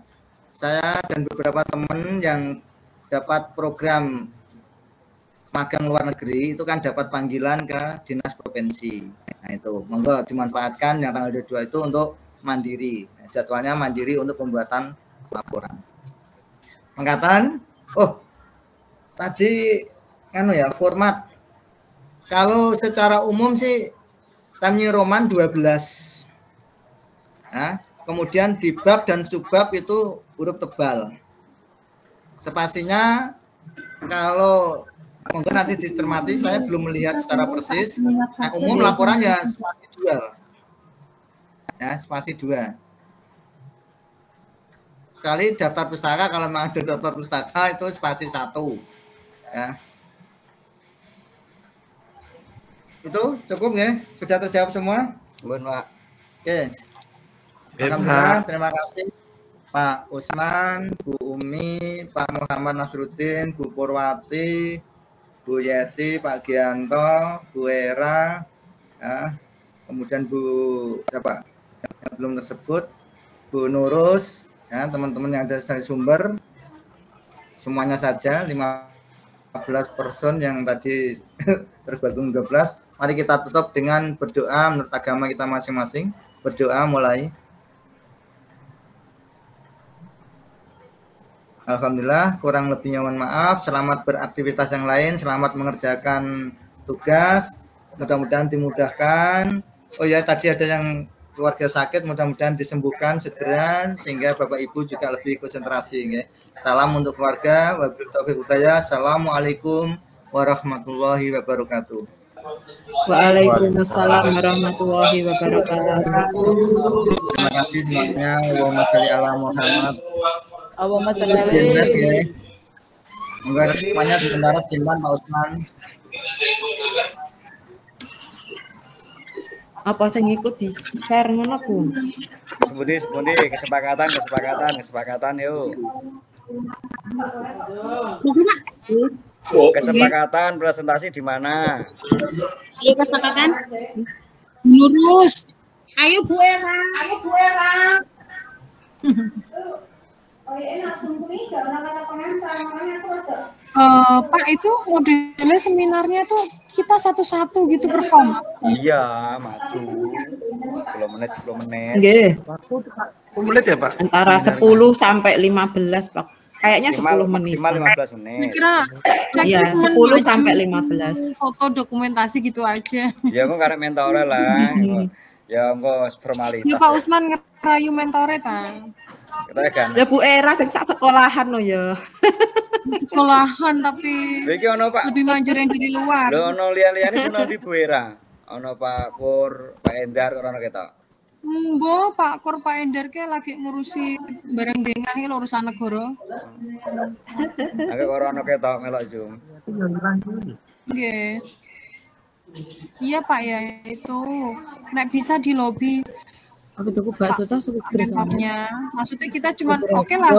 saya dan beberapa teman yang dapat program magang luar negeri, itu kan dapat panggilan ke dinas provinsi. Nah itu, monggo dimanfaatkan yang tanggal 22 itu untuk mandiri. Jadwalnya mandiri untuk pembuatan laporan. Angkatan, tadi format. Kalau secara umum sih Tamyiz Roman 12. Nah, kemudian di bab dan subbab itu huruf tebal. Spasinya kalau mungkin nanti dicermati, saya belum melihat secara persis. Nah, umum laporan ya spasi 2. Ya, spasi 2. Kali daftar pustaka, kalau memang ada daftar pustaka itu spasi 1. Ya. Itu cukup ya? Sudah terjawab semua? Belum, Pak. Oke. Alhamdulillah, terima kasih Pak Usman, Bu Umi, Pak Muhammad Nasruddin, Bu Purwati, Bu Yeti, Pak Gianto, Bu Era, ya. Kemudian Bu siapa yang belum tersebut, Bu Nurus, ya, teman-teman yang ada dari sumber, semuanya saja 15 person yang tadi tergabung 12. Mari kita tutup dengan berdoa menurut agama kita masing-masing. Berdoa mulai. Alhamdulillah, kurang lebihnya mohon maaf. Selamat beraktivitas yang lain, selamat mengerjakan tugas. Mudah-mudahan dimudahkan. Oh ya, tadi ada yang keluarga sakit, mudah-mudahan disembuhkan segera sehingga Bapak Ibu juga lebih konsentrasi. Salam untuk keluarga. Wabillahi taufiq wal hidayah. Assalamualaikum warahmatullahi wabarakatuh. Waalaikumsalam warahmatullahi wabarakatuh. Terima kasih semuanya. Allahumma sholli ala Muhammad. Allahumma sholli alaihi. Enggak semuanya sebentar simpan Pak Usman. Apa sing ikut di share ngono ku? Sebuti kesepakatan yuk. Kesepakatan presentasi di mana? Iya, kesepakatan. Lurus. Ayo Bu Era. Pak, itu modelnya seminarnya tuh kita satu-satu gitu perform. Iya, maju. 10 menit. Nggih. 10 menit ya, Pak? Antara 10 sampai 15, Pak. Kayaknya 10 menit. Maksimal 15 menit. Kira iya, 10 sampai 15. Foto dokumentasi gitu aja. Ya, kok karek mentore lah. Ya, kok formalitas. Ya Pak Usman ngerayu mentore ta. Kita kan. Ya Bu Era sing sak sekolahan lo ya. Sekolahan tapi iki ono Pak. Lebih manjur yang dari luar. Lho ono liya-liyane ono di Bu Era. Ono Pak Pur, Pak Endar ono ketok. Mbok Pak Kur Pak Endar ke lagi ngurusi barang dengah iki urusan negara. Aku ora ono ketok melok Zoom. Nggih. Iya Pak ya, itu nek bisa di lobi. Aku tuku bakso cah suku Maksudnya kita cuma oke lah